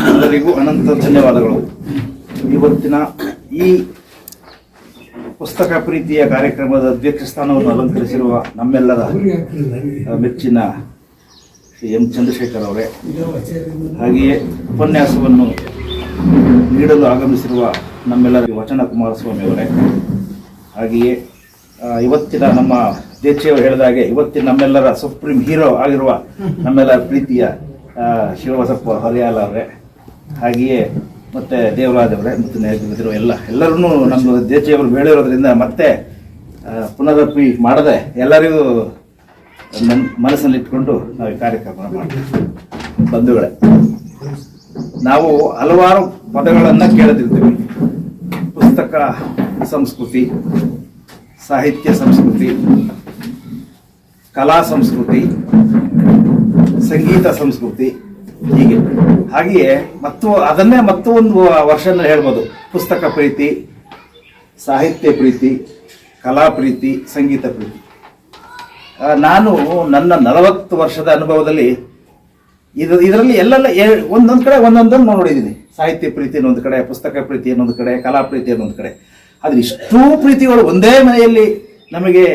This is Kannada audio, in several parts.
ಎಲ್ಲರಿಗೂ ಅನಂತ ಧನ್ಯವಾದಗಳು. ಇವತ್ತಿನ ಈ ಪುಸ್ತಕ ಪ್ರೀತಿಯ ಕಾರ್ಯಕ್ರಮದ ಅಧ್ಯಕ್ಷ ಸ್ಥಾನವನ್ನು ಅಲಂಕರಿಸಿರುವ ನಮ್ಮೆಲ್ಲರ ಮೆಚ್ಚಿನ ಶ್ರೀ ಎಂ ಚಂದ್ರಶೇಖರ್ ಅವರೇ, ಹಾಗೆಯೇ ಉಪನ್ಯಾಸವನ್ನು ನೀಡಲು ಆಗಮಿಸಿರುವ ನಮ್ಮೆಲ್ಲರ ವಚನ ಕುಮಾರಸ್ವಾಮಿ ಅವರೇ, ಹಾಗೆಯೇ ಇವತ್ತಿನ ನಮ್ಮ ದೇಚಿಯವರು ಹೇಳಿದಾಗೆ ಇವತ್ತಿನ ನಮ್ಮೆಲ್ಲರ ಸುಪ್ರೀಂ ಹೀರೋ ಆಗಿರುವ ನಮ್ಮೆಲ್ಲರ ಪ್ರೀತಿಯ ಶಿವಬಸಪ್ಪ ಹರಿಯಾಲ ಅವರೇ, ಹಾಗೆಯೇ ಮತ್ತು ದೇವರಾಜ್ ಅವರೇ ಮತ್ತು ನೇತೃತ್ವ ಎಲ್ಲರನ್ನೂ ನಮ್ಮ ದೇಚಿಯವರು ಹೇಳಿರೋದ್ರಿಂದ ಮತ್ತೆ ಪುನರಪಿ ಮಾಡದೆ ಎಲ್ಲರಿಗೂ ಮನಸ್ಸಲ್ಲಿಟ್ಕೊಂಡು ನಾವು ಈ ಕಾರ್ಯಕ್ರಮ ಮಾಡ್ತೀವಿ. ಬಂಧುಗಳೇ, ನಾವು ಹಲವಾರು ಪದಗಳನ್ನು ಕೇಳದಿರ್ತೀವಿ. ಪುಸ್ತಕ ಸಂಸ್ಕೃತಿ, ಸಾಹಿತ್ಯ ಸಂಸ್ಕೃತಿ, ಕಲಾ ಸಂಸ್ಕೃತಿ, ಸಂಗೀತ ಸಂಸ್ಕೃತಿ, ಹಾಗೆಯೇ ಅದನ್ನೇ ಒಂದು ವರ್ಷದಲ್ಲಿ ಹೇಳ್ಬೋದು. ಪುಸ್ತಕ ಪ್ರೀತಿ, ಸಾಹಿತ್ಯ ಪ್ರೀತಿ, ಕಲಾ ಪ್ರೀತಿ, ಸಂಗೀತ ಪ್ರೀತಿ. ನಾನು ನನ್ನ 40 ವರ್ಷದ ಅನುಭವದಲ್ಲಿ ಇದರಲ್ಲಿ ಎಲ್ಲೆಲ್ಲ ಒಂದೊಂದು ಕಡೆ ಒಂದೊಂದನ್ನು ನೋಡಿದ್ದೀನಿ. ಸಾಹಿತ್ಯ ಪ್ರೀತಿ ಅನ್ನೊಂದು ಕಡೆ, ಪುಸ್ತಕ ಪ್ರೀತಿ ಅನ್ನೊಂದು ಕಡೆ, ಕಲಾ ಪ್ರೀತಿ ಅನ್ನೊಂದು ಕಡೆ. ಆದರೆ ಇಷ್ಟೂ ಪ್ರೀತಿಗಳು ಒಂದೇ ಮನೆಯಲ್ಲಿ ನಮಗೆ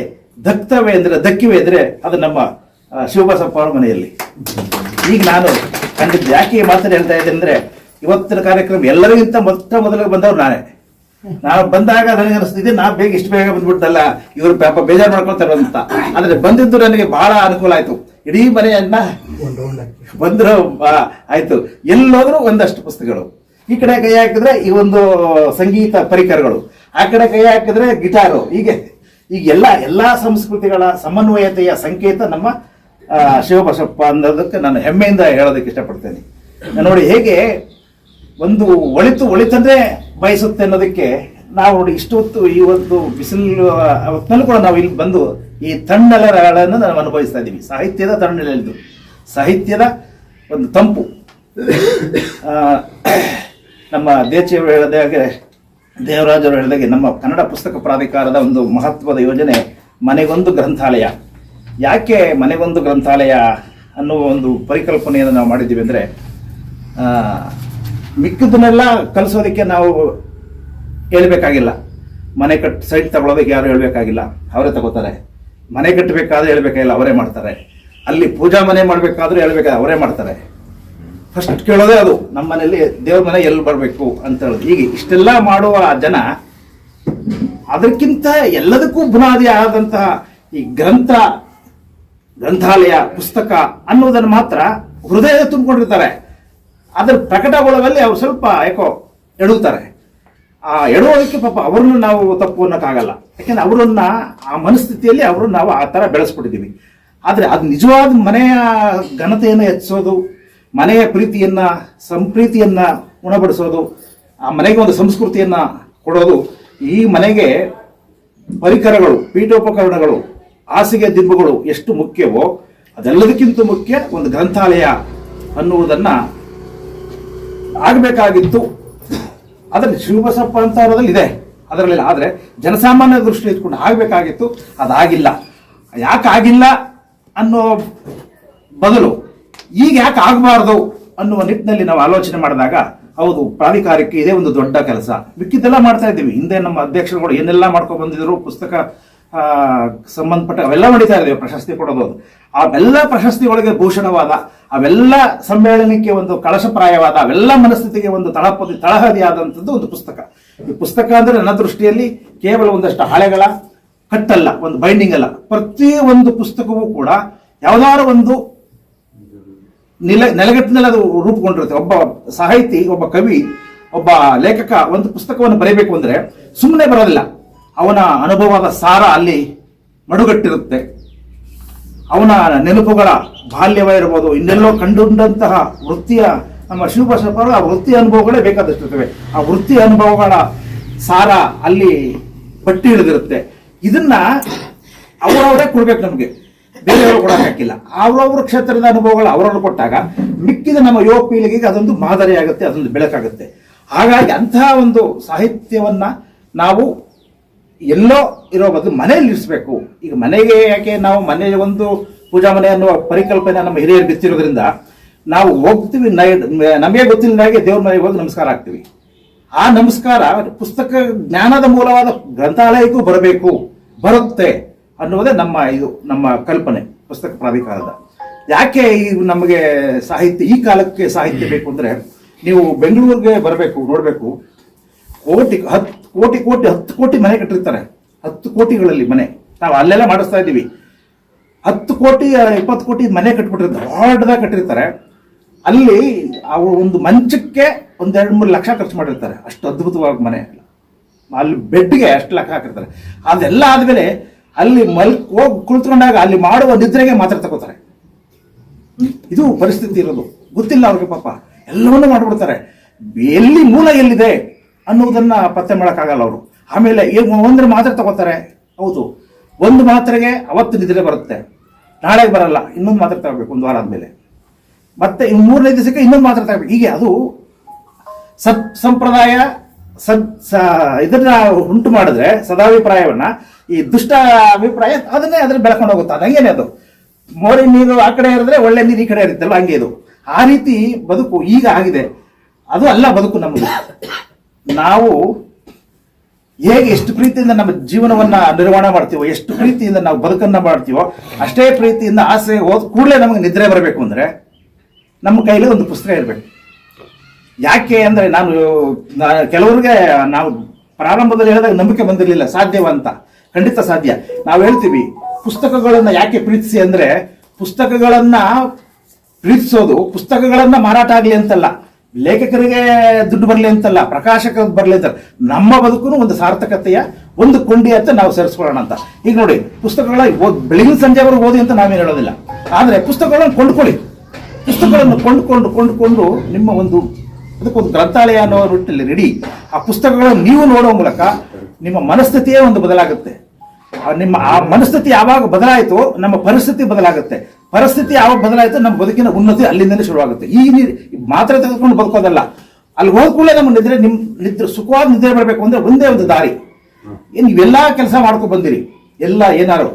ದಕ್ಕಿವೆ ಅಂದರೆ ಅದು ನಮ್ಮ ಶಿವಬಸಪ್ಪ ಅವರ ಮನೆಯಲ್ಲಿ. ಈಗ ನಾನು ಖಂಡಿತ ಯಾಕೆ ಈ ಮಾತನ್ನು ಹೇಳ್ತಾ ಇದ್ದೆ ಅಂದರೆ, ಇವತ್ತಿನ ಕಾರ್ಯಕ್ರಮ ಎಲ್ಲರಿಗಿಂತ ಮೊದಲಿಗೆ ಬಂದವರು ನಾನೇ. ನಾನು ಬಂದಾಗ ನನಗೆ ಅನಿಸ್ತಿದ್ದೆ, ಇಷ್ಟು ಬೇಗ ಬಂದ್ಬಿಟ್ಟಲ್ಲ, ಇವರು ಪಾಪ ಬೇಜಾರು ಮಾಡ್ಕೊಳ್ತಾರೆ ಅಂತ. ಆದರೆ ಬಂದಿದ್ದು ನನಗೆ ಬಹಳ ಅನುಕೂಲ ಆಯಿತು. ಇಡೀ ಮನೆಯನ್ನ ಬಂದ್ರು ಆಯ್ತು. ಎಲ್ಲೋದ್ರೂ ಒಂದಷ್ಟು ಪುಸ್ತಕಗಳು. ಈ ಕಡೆ ಕೈ ಹಾಕಿದ್ರೆ ಈ ಒಂದು ಸಂಗೀತ ಪರಿಕರಗಳು, ಆ ಕಡೆ ಕೈ ಹಾಕಿದ್ರೆ ಗಿಟಾರು. ಈಗ ಎಲ್ಲ ಸಂಸ್ಕೃತಿಗಳ ಸಮನ್ವಯತೆಯ ಸಂಕೇತ ನಮ್ಮ ಶಿವಬಸಪ್ಪ ಅನ್ನೋದಕ್ಕೆ ನಾನು ಹೆಮ್ಮೆಯಿಂದ ಹೇಳೋದಕ್ಕೆ ಇಷ್ಟಪಡ್ತೇನೆ. ನೋಡಿ, ಹೇಗೆ ಒಂದು ಒಳಿತಂದ್ರೆ ಬಯಸುತ್ತೆ ಅನ್ನೋದಕ್ಕೆ ನಾವು ನೋಡಿ ಇಷ್ಟು ಹೊತ್ತು ಈ ಒಂದು ಬಿಸಿಲು ಹೊತ್ತಿನಲ್ಲೂ ಕೂಡ ನಾವು ಇಲ್ಲಿ ಬಂದು ಈ ತಣ್ಣಲಗಳನ್ನು ನಾವು ಅನುಭವಿಸ್ತಾ ಇದ್ದೀವಿ. ಸಾಹಿತ್ಯದ ತಣ್ಣಲೆಂದು, ಸಾಹಿತ್ಯದ ಒಂದು ತಂಪು. ನಮ್ಮ ದೇಚಿಯವರು ಹೇಳಿದಾಗೆ, ದೇವರಾಜ್ ಅವರು ಹೇಳಿದಾಗೆ, ನಮ್ಮ ಕನ್ನಡ ಪುಸ್ತಕ ಪ್ರಾಧಿಕಾರದ ಒಂದು ಮಹತ್ವದ ಯೋಜನೆ ಮನೆಗೊಂದು ಗ್ರಂಥಾಲಯ. ಯಾಕೆ ಮನೆಗೊಂದು ಗ್ರಂಥಾಲಯ ಅನ್ನುವ ಒಂದು ಪರಿಕಲ್ಪನೆಯನ್ನು ನಾವು ಮಾಡಿದ್ದೀವಿ ಅಂದರೆ, ಮಿಕ್ಕದನ್ನೆಲ್ಲ ಕಲಿಸೋದಕ್ಕೆ ನಾವು ಹೇಳ್ಬೇಕಾಗಿಲ್ಲ. ಮನೆ ಸೈಟ್ ತಗೊಳ್ಳೋದಕ್ಕೆ ಯಾರು ಹೇಳ್ಬೇಕಾಗಿಲ್ಲ, ಅವರೇ ತಗೋತಾರೆ. ಮನೆ ಕಟ್ಟಬೇಕಾದ್ರೆ ಹೇಳ್ಬೇಕಾಗಿಲ್ಲ, ಅವರೇ ಮಾಡ್ತಾರೆ. ಅಲ್ಲಿ ಪೂಜಾ ಮನೆ ಮಾಡಬೇಕಾದ್ರೂ ಹೇಳ್ಬೇಕಾದ್ರೆ ಅವರೇ ಮಾಡ್ತಾರೆ. ಫಸ್ಟ್ ಕೇಳೋದೇ ಅದು, ನಮ್ಮ ಮನೆಯಲ್ಲಿ ದೇವ್ರ ಮನೆ ಎಲ್ಲಿ ಬರಬೇಕು ಅಂತ ಹೇಳೋದು. ಹೀಗೆ ಇಷ್ಟೆಲ್ಲ ಮಾಡುವ ಜನ, ಅದಕ್ಕಿಂತ ಎಲ್ಲದಕ್ಕೂ ಬುನಾದಿ ಆದಂತಹ ಈ ಗ್ರಂಥಾಲಯ, ಪುಸ್ತಕ ಅನ್ನೋದನ್ನು ಮಾತ್ರ ಹೃದಯ ತುಂಬಿಕೊಂಡಿರ್ತಾರೆ. ಅದ್ರ ಪ್ರಕಟಗೊಳ್ಳುವಲ್ಲಿ ಅವ್ರು ಸ್ವಲ್ಪ ಯಾಕೋ ಎಡುತ್ತಾರೆ. ಆ ಎಡುವುದಕ್ಕೆ ಪಾಪ ಅವ್ರನ್ನ ನಾವು ತಪ್ಪು ಅನ್ನೋಕ್ಕಾಗಲ್ಲ. ಯಾಕೆಂದ್ರೆ ಅವರನ್ನ ಆ ಮನಸ್ಥಿತಿಯಲ್ಲಿ ಅವ್ರನ್ನ ನಾವು ಆ ಥರ ಬೆಳೆಸ್ಬಿಟ್ಟಿದ್ದೀವಿ. ಆದರೆ ಅದು ನಿಜವಾದ ಮನೆಯ ಘನತೆಯನ್ನು ಹೆಚ್ಚಿಸೋದು, ಮನೆಯ ಸಂಪ್ರೀತಿಯನ್ನ ಉಣಬಡಿಸೋದು, ಆ ಮನೆಗೆ ಒಂದು ಸಂಸ್ಕೃತಿಯನ್ನ ಕೊಡೋದು, ಈ ಮನೆಗೆ ಪರಿಕರಗಳು, ಪೀಠೋಪಕರಣಗಳು, ಹಾಸಿಗೆ ದಿಂಬುಗಳು ಎಷ್ಟು ಮುಖ್ಯವೋ ಅದೆಲ್ಲದಕ್ಕಿಂತ ಮುಖ್ಯ ಒಂದು ಗ್ರಂಥಾಲಯ ಅನ್ನುವುದನ್ನ ಆಗಬೇಕಾಗಿತ್ತು. ಅದರಲ್ಲಿ ಶಿವಬಸಪ್ಪ ಅಂತ ಇರೋದ್ರಲ್ಲಿ ಇದೆ, ಅದರಲ್ಲಿ. ಆದರೆ ಜನಸಾಮಾನ್ಯ ದೃಷ್ಟಿ ಇಟ್ಕೊಂಡು ಆಗಬೇಕಾಗಿತ್ತು, ಅದಾಗಿಲ್ಲ. ಯಾಕೆ ಆಗಿಲ್ಲ ಅನ್ನೋ ಬದಲು ಈಗ ಯಾಕೆ ಆಗಬಾರ್ದು ಅನ್ನುವ ನಿಟ್ಟಿನಲ್ಲಿ ನಾವು ಆಲೋಚನೆ ಮಾಡಿದಾಗ, ಹೌದು, ಪ್ರಾಧಿಕಾರಕ್ಕೆ ಇದೇ ಒಂದು ದೊಡ್ಡ ಕೆಲಸ. ಮಿಕ್ಕಿದ್ದೆಲ್ಲ ಮಾಡ್ತಾ ಇದ್ದೀವಿ. ಹಿಂದೆ ನಮ್ಮ ಅಧ್ಯಕ್ಷರುಗಳು ಏನೆಲ್ಲ ಮಾಡ್ಕೊಂಡು ಬಂದಿದ್ರು, ಪುಸ್ತಕ ಸಂಬಂಧಪಟ್ಟ ಅವೆಲ್ಲ ನಡೀತಾ ಇದ್ದೇವೆ. ಪ್ರಶಸ್ತಿ ಕೊಡೋದು, ಅವೆಲ್ಲ ಪ್ರಶಸ್ತಿಗಳಿಗೆ ಭೂಷಣವಾದ, ಅವೆಲ್ಲ ಸಮ್ಮೇಳನಕ್ಕೆ ಒಂದು ಕಳಶಪ್ರಾಯವಾದ, ಅವೆಲ್ಲ ಮನಸ್ಥಿತಿಗೆ ಒಂದು ತಳಹದಿಯಾದಂಥದ್ದು ಒಂದು ಪುಸ್ತಕ. ಈ ಪುಸ್ತಕ ಅಂದರೆ ನನ್ನ ದೃಷ್ಟಿಯಲ್ಲಿ ಕೇವಲ ಒಂದಷ್ಟು ಹಾಳೆಗಳ ಕಟ್ಟಲ್ಲ, ಒಂದು ಬೈಂಡಿಂಗ್ ಅಲ್ಲ. ಪ್ರತಿ ಒಂದು ಪುಸ್ತಕವೂ ಕೂಡ ಯಾವುದಾದ್ರು ಒಂದು ನೆಲೆಗಟ್ಟಿನಲ್ಲಿ ಅದು ರೂಪುಗೊಂಡಿರುತ್ತೆ. ಒಬ್ಬ ಸಾಹಿತಿ, ಒಬ್ಬ ಕವಿ, ಒಬ್ಬ ಲೇಖಕ ಒಂದು ಪುಸ್ತಕವನ್ನು ಬರೀಬೇಕು ಅಂದರೆ ಸುಮ್ಮನೆ ಬರೋದಿಲ್ಲ. ಅವನ ಅನುಭವದ ಸಾರ ಅಲ್ಲಿ ಮಡುಗಟ್ಟಿರುತ್ತೆ. ಅವನ ನೆನಪುಗಳ ಬಾಲ್ಯವೇ ಇರ್ಬೋದು, ಇನ್ನೆಲ್ಲೋ ಕಂಡುಂಡಂತಹ ವೃತ್ತಿಯ, ನಮ್ಮ ಶಿವಬಸಪ್ಪ ಆ ವೃತ್ತಿ ಅನುಭವಗಳೇ ಬೇಕಾದಷ್ಟಿರ್ತವೆ. ಆ ವೃತ್ತಿ ಅನುಭವಗಳ ಸಾರ ಅಲ್ಲಿ ಬಟ್ಟಿ ಹಿಡಿದಿರುತ್ತೆ. ಇದನ್ನ ಅವರವರೇ ಕೊಡ್ಬೇಕು, ನಮಗೆ ಬೇರೆಯವರು ಕೊಡೋಕೆ ಹಾಕಿಲ್ಲ. ಅವರವ್ರ ಕ್ಷೇತ್ರದ ಅನುಭವಗಳು ಅವರವರು ಕೊಟ್ಟಾಗ ಮಿಕ್ಕಿದ ನಮ್ಮ ಯುವ ಪೀಳಿಗೆಗೆ ಅದೊಂದು ಮಾದರಿ ಆಗುತ್ತೆ, ಅದೊಂದು ಬೆಳಕಾಗುತ್ತೆ. ಹಾಗಾಗಿ ಅಂತಹ ಒಂದು ಸಾಹಿತ್ಯವನ್ನ ನಾವು ಎಲ್ಲೋ ಇರೋ ಬದಲು ಮನೆಯಲ್ಲಿ ಇರಿಸಬೇಕು. ಈಗ ಮನೆಗೆ ಯಾಕೆ ನಾವು ಮನೆಯ ಒಂದು ಪೂಜಾ ಮನೆ ಅನ್ನುವ ಪರಿಕಲ್ಪನೆ ನಮ್ಮ ಹಿರಿಯರು ಬಿತ್ತಿರೋದ್ರಿಂದ ನಾವು ಹೋಗ್ತೀವಿ, ನಮಗೆ ಗೊತ್ತಿಲ್ಲದಾಗೆ ದೇವ್ರ ಮನೆಗೆ ಹೋಗಿ ನಮಸ್ಕಾರ ಆಗ್ತೀವಿ. ಆ ನಮಸ್ಕಾರ ಪುಸ್ತಕ ಜ್ಞಾನದ ಮೂಲವಾದ ಗ್ರಂಥಾಲಯಕ್ಕೂ ಬರುತ್ತೆ ಅನ್ನೋದೇ ನಮ್ಮ ಕಲ್ಪನೆ ಪುಸ್ತಕ ಪ್ರಾಧಿಕಾರದ. ಯಾಕೆ ನಮಗೆ ಸಾಹಿತ್ಯ, ಈ ಕಾಲಕ್ಕೆ ಸಾಹಿತ್ಯ ಬೇಕು ಅಂದ್ರೆ, ನೀವು ಬೆಂಗಳೂರಿಗೆ ಬರಬೇಕು, ನೋಡಬೇಕು. 10 ಕೋಟಿ ಮನೆ ಕಟ್ಟಿರ್ತಾರೆ. 10 ಕೋಟಿಗಳಲ್ಲಿ ಮನೆ ನಾವು ಅಲ್ಲೆಲ್ಲ ಮಾಡಿಸ್ತಾ ಇದ್ದೀವಿ. 10 ಕೋಟಿ 20 ಕೋಟಿ ಮನೆ ಕಟ್ಬಿಟ್ಟಿರ್ತಾರೆ, ದೊಡ್ಡದಾಗ ಕಟ್ಟಿರ್ತಾರೆ. ಅಲ್ಲಿ ಅವರು ಒಂದು ಮಂಚಕ್ಕೆ 1-2-3 ಲಕ್ಷ ಖರ್ಚು ಮಾಡಿರ್ತಾರೆ. ಅಷ್ಟು ಅದ್ಭುತವಾದ ಮನೆ. ಅಲ್ಲಿ ಬೆಡ್ಗೆ ಅಷ್ಟು ಲಕ್ಷ ಹಾಕಿರ್ತಾರೆ. ಅದೆಲ್ಲ ಆದ್ಮೇಲೆ ಅಲ್ಲಿ ಹೋಗಿ ಕುಳಿತುಕೊಂಡಾಗ ಅಲ್ಲಿ ಮಾಡುವ ನಿದ್ರೆಗೆ ಮಾತ್ರ ತಗೋತಾರೆ. ಇದು ಪರಿಸ್ಥಿತಿ ಇರೋದು. ಗೊತ್ತಿಲ್ಲ ಅವ್ರಿಗೆ ಪಾಪ, ಎಲ್ಲವನ್ನೂ ಮಾಡಿಬಿಡ್ತಾರೆ. ಎಲ್ಲಿ ಮೂಲ ಎಲ್ಲಿದೆ ಅನ್ನೋದನ್ನ ಪತ್ತೆ ಮಾಡೋಕ್ಕಾಗಲ್ಲ ಅವರು. ಆಮೇಲೆ ಒಂದ್ರ ಮಾತ್ರೆ ತಗೋತಾರೆ. ಹೌದು, ಒಂದು ಮಾತ್ರೆಗೆ ಅವತ್ತು ನಿದ್ರೆ ಬರುತ್ತೆ, ನಾಳೆಗೆ ಬರಲ್ಲ, ಇನ್ನೊಂದು ಮಾತ್ರೆ ತಗೋಬೇಕು 1 ವಾರ ಆದ್ಮೇಲೆ, ಮತ್ತೆ 3-4 ದಿವಸಕ್ಕೆ ಇನ್ನೊಂದು ಮಾತ್ರೆ ತಗೋಬೇಕು. ಹೀಗೆ ಅದು ಸಂಪ್ರದಾಯ ಇದನ್ನ ಉಂಟು ಮಾಡಿದ್ರೆ ಸದಾಭಿಪ್ರಾಯವನ್ನ, ಈ ದುಷ್ಟ ಅಭಿಪ್ರಾಯ ಅದನ್ನೇ ಬೆಳ್ಕೊಂಡು ಹೋಗುತ್ತೆ. ಅದಂಗೇನೆ ಅದು. ಮೋರಿ ನೀರು ಆ ಕಡೆ ಇರಿದ್ರೆ ಒಳ್ಳೆ ನೀರು ಈ ಕಡೆ ಇರುತ್ತಲ್ಲ, ಹಂಗೆ ಇದು. ಆ ರೀತಿ ಬದುಕು ಈಗ ಆಗಿದೆ. ಅದು ಅಲ್ಲ ಬದುಕು ನಮ್ಮದು. ನಾವು ಹೇಗೆ ಎಷ್ಟು ಪ್ರೀತಿಯಿಂದ ನಮ್ಮ ಜೀವನವನ್ನ ನಿರ್ವಹಣೆ ಮಾಡ್ತೀವೋ, ಎಷ್ಟು ಪ್ರೀತಿಯಿಂದ ನಾವು ಬದುಕನ್ನ ಮಾಡ್ತೀವೋ, ಅಷ್ಟೇ ಪ್ರೀತಿಯಿಂದ ಆಸೆ ಹೋದ ಕೂಡಲೇ ನಮಗೆ ನಿದ್ರೆ ಬರಬೇಕು ಅಂದ್ರೆ ನಮ್ಮ ಕೈಲಿ ಒಂದು ಪುಸ್ತಕ ಇರಬೇಕು. ಯಾಕೆ ಅಂದ್ರೆ ಕೆಲವರಿಗೆ ನಾವು ಪ್ರಾರಂಭದಲ್ಲಿ ಹೇಳಿದಾಗ ನಂಬಿಕೆ ಬಂದಿರಲಿಲ್ಲ ಸಾಧ್ಯವಂತ. ಖಂಡಿತ ಸಾಧ್ಯ. ನಾವು ಹೇಳ್ತೀವಿ ಪುಸ್ತಕಗಳನ್ನ ಯಾಕೆ ಪ್ರೀತಿಸಿ ಅಂದ್ರೆ, ಪುಸ್ತಕಗಳನ್ನ ಪ್ರೀತಿಸೋದು ಪುಸ್ತಕಗಳನ್ನ ಮಾರಾಟ ಆಗ್ಲಿ ಅಂತಲ್ಲ, ಲೇಖಕರಿಗೆ ದುಡ್ಡು ಬರಲಿ ಅಂತಲ್ಲ, ಪ್ರಕಾಶಕ ಬರಲಿ ಅಂತ, ನಮ್ಮ ಬದುಕು ಒಂದು ಸಾರ್ಥಕತೆಯ ಒಂದು ಕೊಂಡಿ ಅಂತ ನಾವು ಸೇರಿಸ್ಕೊಳ್ಳೋಣ ಅಂತ. ಈಗ ನೋಡಿ, ಪುಸ್ತಕಗಳ ಬೆಳಗಿನ ಸಂಜೆವರೆಗೂ ಓದಿ ಅಂತ ನಾವೇನು ಹೇಳೋದಿಲ್ಲ. ಆದ್ರೆ ಪುಸ್ತಕಗಳನ್ನು ಕೊಂಡ್ಕೊಳ್ಳಿ. ಪುಸ್ತಕಗಳನ್ನು ಕೊಂಡುಕೊಂಡು ನಿಮ್ಮ ಅದಕ್ಕೊಂದು ಗ್ರಂಥಾಲಯ ಅನ್ನೋ ನಿಟ್ಟಿನಲ್ಲಿ ರೆಡಿ. ಆ ಪುಸ್ತಕಗಳನ್ನು ನೀವು ನೋಡೋ ಮೂಲಕ ನಿಮ್ಮ ಮನಸ್ಥಿತಿಯೇ ಒಂದು ಬದಲಾಗುತ್ತೆ. ಆ ಮನಸ್ಥಿತಿ ಯಾವಾಗ ಬದಲಾಯಿತು, ನಮ್ಮ ಪರಿಸ್ಥಿತಿ ಬದಲಾಗುತ್ತೆ. ಪರಿಸ್ಥಿತಿ ಯಾವಾಗ ಬದಲಾಯಿತು, ನಮ್ಮ ಬದುಕಿನ ಉನ್ನತಿ ಅಲ್ಲಿಂದಲೇ ಶುರುವಾಗುತ್ತೆ. ಈ ಮಾತ್ರ ತೆಗೆದುಕೊಂಡು ಬದುಕೋದಲ್ಲ. ಅಲ್ಲಿ ಹೋದ ಕೂಡಲೇ ನಮ್ಮ ನಿದ್ರೆ ಸುಖವಾದ ನಿದ್ರೆ ಬರಬೇಕು ಅಂದ್ರೆ ಒಂದೇ ಒಂದು ದಾರಿ. ನೀವೆಲ್ಲಾ ಕೆಲಸ ಮಾಡ್ಕೊಂಡು ಬಂದಿರಿ, ಎಲ್ಲ ಏನಾರು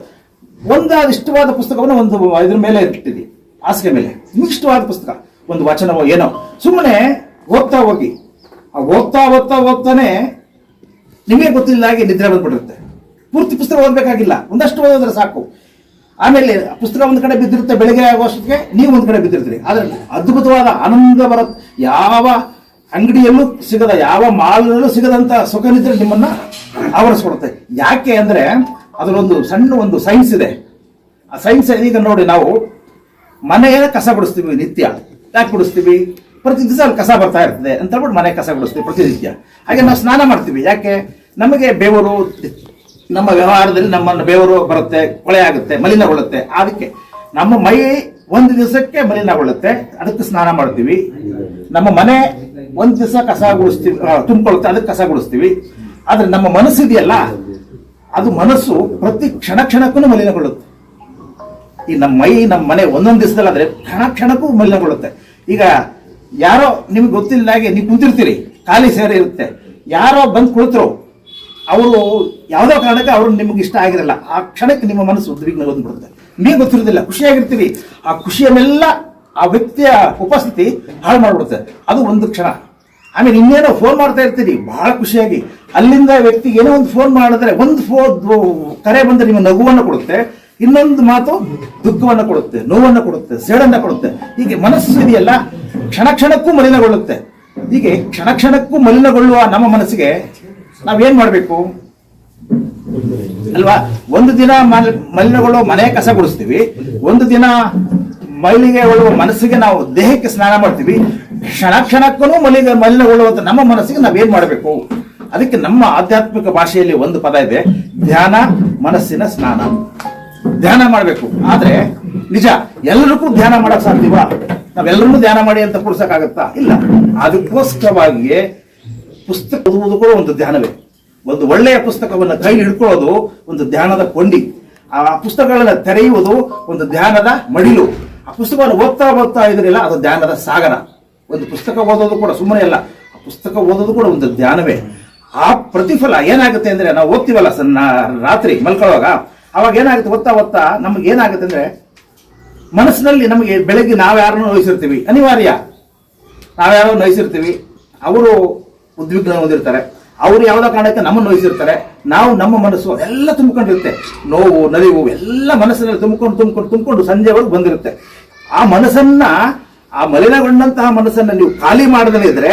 ಒಂದಾದ ಇಷ್ಟವಾದ ಪುಸ್ತಕವನ್ನು ಒಂದು ಇದ್ರ ಮೇಲೆ ಇಟ್ಟಿರಿ, ಹಾಸಿಗೆ ಮೇಲೆ. ಇಷ್ಟವಾದ ಪುಸ್ತಕ, ಒಂದು ವಚನವೋ ಏನೋ, ಸುಮ್ಮನೆ ಓದ್ತಾ ಹೋಗಿ. ಓದ್ತಾನೆ ನಿಮಗೆ ಗೊತ್ತಿಲ್ಲ ಹಾಗೆ ನಿದ್ರೆ ಬಂದ್ಬಿಟ್ಟಿರುತ್ತೆ. ಪೂರ್ತಿ ಪುಸ್ತಕ ಓದಬೇಕಾಗಿಲ್ಲ, ಒಂದಷ್ಟು ಓದಿದ್ರೆ ಸಾಕು. ಆಮೇಲೆ ಪುಸ್ತಕ ಒಂದ್ ಕಡೆ ಬಿದ್ದಿರುತ್ತೆ, ಬೆಳಗ್ಗೆ ಆಗೋಷ್ಟಕ್ಕೆ ನೀವು ಒಂದ್ ಕಡೆ ಬಿದ್ದಿರ್ತೀರಿ. ಆದ್ರೆ ಅದ್ಭುತವಾದ ಆನಂದ ಬರುತ್ತೆ. ಯಾವ ಅಂಗಡಿಯಲ್ಲೂ ಸಿಗದ, ಯಾವ ಮಾಲ್ನಲ್ಲೂ ಸಿಗದಂತ ಸುಖ ನಿದ್ರೆ ನಿಮ್ಮನ್ನ ಆವರಿಸ್ಕೊಡುತ್ತೆ. ಯಾಕೆ ಅಂದ್ರೆ ಅದರೊಂದು ಸಣ್ಣ ಒಂದು ಸೈನ್ಸ್ ಇದೆ. ಆ ಸೈನ್ಸ್ ಈಗ ನೋಡಿ, ನಾವು ಮನೆಯ ಕಸ ಬಿಡಿಸ್ತೀವಿ ನಿತ್ಯ. ಯಾಕೆ ಬಿಡಿಸ್ತೀವಿ? ಪ್ರತಿ ದಿವಸ ಅಲ್ಲಿ ಕಸ ಬರ್ತಾ ಇರ್ತದೆ ಅಂತ ಹೇಳ್ಬಿಟ್ಟು ಮನೆ ಕಸ ಬಿಡಿಸ್ತೀವಿ ಪ್ರತಿನಿತ್ಯ. ಹಾಗೆ ನಾವು ಸ್ನಾನ ಮಾಡ್ತೀವಿ. ಯಾಕೆ? ನಮಗೆ ಬೆವರು, ನಮ್ಮ ವ್ಯವಹಾರದಲ್ಲಿ ನಮ್ಮನ್ನು ಬೆವರು ಬರುತ್ತೆ, ಕೊಳೆ ಆಗುತ್ತೆ, ಮಲಿನಗೊಳ್ಳುತ್ತೆ. ಅದಕ್ಕೆ ನಮ್ಮ ಮೈ ಒಂದು ದಿವಸಕ್ಕೆ ಮಲಿನಗೊಳ್ಳುತ್ತೆ, ಅದಕ್ಕೆ ಸ್ನಾನ ಮಾಡ್ತೀವಿ. ನಮ್ಮ ಮನೆ ಒಂದು ದಿವಸ ಕಸ ಗುಡಿಸ್ತೀವಿ, ತುಂಬಿಕೊಳ್ಳುತ್ತೆ, ಅದಕ್ಕೆ ಕಸ ಗುಡಿಸ್ತೀವಿ. ಆದ್ರೆ ನಮ್ಮ ಮನಸ್ಸಿದೆಯಲ್ಲ, ಅದು ಮನಸ್ಸು ಪ್ರತಿ ಕ್ಷಣಕ್ಕೂ ಮಲಿನಗೊಳ್ಳುತ್ತೆ. ಈ ನಮ್ಮ ಮೈ, ನಮ್ಮ ಮನೆ ಒಂದೊಂದು ದಿವಸದಲ್ಲಾದ್ರೆ ಕ್ಷಣಕ್ಕೂ ಮಲಿನಗೊಳ್ಳುತ್ತೆ. ಈಗ ಯಾರೋ ನಿಮ್ಗೆ ಗೊತ್ತಿಲ್ಲ ಹಾಗೆ ನೀವು ಕುಂತಿರ್ತೀರಿ, ಖಾಲಿ ಸೇರಿ ಇರುತ್ತೆ, ಯಾರೋ ಬಂದು ಕುಳಿತರು, ಅವರು ಯಾವುದೋ ಕಾರಣಕ್ಕೆ ಅವ್ರು ನಿಮ್ಗೆ ಇಷ್ಟ ಆಗಿರಲ್ಲ. ಆ ಕ್ಷಣಕ್ಕೆ ನಿಮ್ಮ ಮನಸ್ಸು ಉದ್ವಿಗ್ನ ಬಂದ್ಬಿಡುತ್ತೆ. ನಿಮಗೆ ಗೊತ್ತಿರೋದಿಲ್ಲ, ಖುಷಿಯಾಗಿರ್ತೀರಿ, ಆ ಖುಷಿಯನ್ನೆಲ್ಲ ಆ ವ್ಯಕ್ತಿಯ ಉಪಸ್ಥಿತಿ ಹಾಳು ಮಾಡ್ಬಿಡುತ್ತೆ. ಅದು ಒಂದು ಕ್ಷಣ. ಆಮೇಲೆ ಇನ್ನೇನೋ ಫೋನ್ ಮಾಡ್ತಾ ಇರ್ತೀರಿ ಬಹಳ ಖುಷಿಯಾಗಿ, ಅಲ್ಲಿಂದ ವ್ಯಕ್ತಿಗೆ ಏನೋ ಒಂದು ಫೋನ್ ಮಾಡಿದ್ರೆ, ಒಂದು ಕರೆ ಬಂದ್ರೆ ನಿಮ್ಮ ನಗುವನ್ನು ಕೊಡುತ್ತೆ, ಇನ್ನೊಂದು ಮಾತು ದುಃಖವನ್ನು ಕೊಡುತ್ತೆ, ನೋವನ್ನು ಕೊಡುತ್ತೆ, ಸೇಡನ್ನ ಕೊಡುತ್ತೆ. ಹೀಗೆ ಮನಸ್ಸು ಇದೆಯಲ್ಲ, ಕ್ಷಣಕ್ಕೂ ಮಲಿನಗೊಳ್ಳುತ್ತೆ. ಹೀಗೆ ಕ್ಷಣಕ್ಕೂ ಮಲಿನಗೊಳ್ಳುವ ನಮ್ಮ ಮನಸ್ಸಿಗೆ ನಾವೇನ್ ಮಾಡ್ಬೇಕು ಅಲ್ವಾ? ಒಂದು ದಿನ ಮಲಿನಗೊಳ್ಳುವ ಮನೆ ಕಸ ಗುಡಿಸ್ತೀವಿ, ಒಂದು ದಿನ ಮೈಲಿಗೆ ಒಳ್ಳುವ ಮನಸ್ಸಿಗೆ ನಾವು ದೇಹಕ್ಕೆ ಸ್ನಾನ ಮಾಡ್ತೀವಿ. ಕ್ಷಣಕ್ಕೂ ಮಲಿನಗೊಳ್ಳುವಂತ ನಮ್ಮ ಮನಸ್ಸಿಗೆ ನಾವೇನ್ ಮಾಡಬೇಕು? ಅದಕ್ಕೆ ನಮ್ಮ ಆಧ್ಯಾತ್ಮಿಕ ಭಾಷೆಯಲ್ಲಿ ಒಂದು ಪದ ಇದೆ, ಧ್ಯಾನ ಮನಸ್ಸಿನ ಸ್ನಾನ. ಧ್ಯಾನ ಮಾಡಬೇಕು. ಆದ್ರೆ ನಿಜ ಎಲ್ಲರಿಗೂ ಧ್ಯಾನ ಮಾಡಕ್ ಸಾಧ್ಯವಾ? ನಾವೆಲ್ಲರೂ ಧ್ಯಾನ ಮಾಡಿ ಅಂತ ಕೂರ್ಸಕ್ಕಾಗತ್ತಾ? ಇಲ್ಲ. ಅದಕ್ಕೋಸ್ಕರವಾಗಿಯೇ ಪುಸ್ತಕ ಓದುವುದು ಕೂಡ ಒಂದು ಧ್ಯಾನವೇ. ಒಂದು ಒಳ್ಳೆಯ ಪುಸ್ತಕವನ್ನು ಕೈ ಹಿಡ್ಕೊಳ್ಳೋದು ಒಂದು ಧ್ಯಾನದ ಕೊಂಡಿ. ಆ ಪುಸ್ತಕಗಳನ್ನ ತೆರೆಯುವುದು ಒಂದು ಧ್ಯಾನದ ಮಡಿಲು. ಆ ಪುಸ್ತಕವನ್ನು ಓದ್ತಾ ಇದ್ರಿಲ್ಲ, ಅದು ಧ್ಯಾನದ ಸಾಗರ. ಒಂದು ಪುಸ್ತಕ ಓದೋದು ಕೂಡ ಸುಮ್ಮನೆ ಅಲ್ಲ, ಆ ಪುಸ್ತಕ ಓದೋದು ಕೂಡ ಒಂದು ಧ್ಯಾನವೇ. ಆ ಪ್ರತಿಫಲ ಏನಾಗುತ್ತೆ ಅಂದ್ರೆ, ನಾವು ಓದ್ತೀವಲ್ಲ ರಾತ್ರಿ ಮಲ್ಕೊಳ್ಳುವಾಗ, ಅವಾಗ ಏನಾಗುತ್ತೆ ಓದ್ತಾ ನಮ್ಗೆ ಏನಾಗುತ್ತೆ ಅಂದ್ರೆ ಮನಸ್ಸಿನಲ್ಲಿ ನಮಗೆ ಬೆಳಗ್ಗೆ ನಾವು ಯಾರನ್ನು ನೋಯಿಸಿರ್ತೀವಿ, ಅನಿವಾರ್ಯ ನಾವ್ಯಾರೋ ನೋಯಿಸಿರ್ತೀವಿ, ಅವರು ಉದ್ವಿಗ್ನ ಹೊಂದಿರ್ತಾರೆ, ಅವರು ಯಾವುದೋ ಕಾರಣಕ್ಕೆ ನಮ್ಮನ್ನು ನೋಯಿಸಿರ್ತಾರೆ, ನಾವು ನಮ್ಮ ಮನಸ್ಸು ಎಲ್ಲ ತುಂಬಿಕೊಂಡಿರುತ್ತೆ, ನೋವು ನಲಿವು ಎಲ್ಲ ಮನಸ್ಸಿನಲ್ಲಿ ತುಂಬಿಕೊಂಡು ಸಂಜೆವರೆಗೂ ಬಂದಿರುತ್ತೆ. ಆ ಮನಸ್ಸನ್ನ, ಆ ಮಲಿನಗೊಂಡಂತಹ ಮನಸ್ಸನ್ನ ನೀವು ಖಾಲಿ ಮಾಡದೇ ಇದ್ರೆ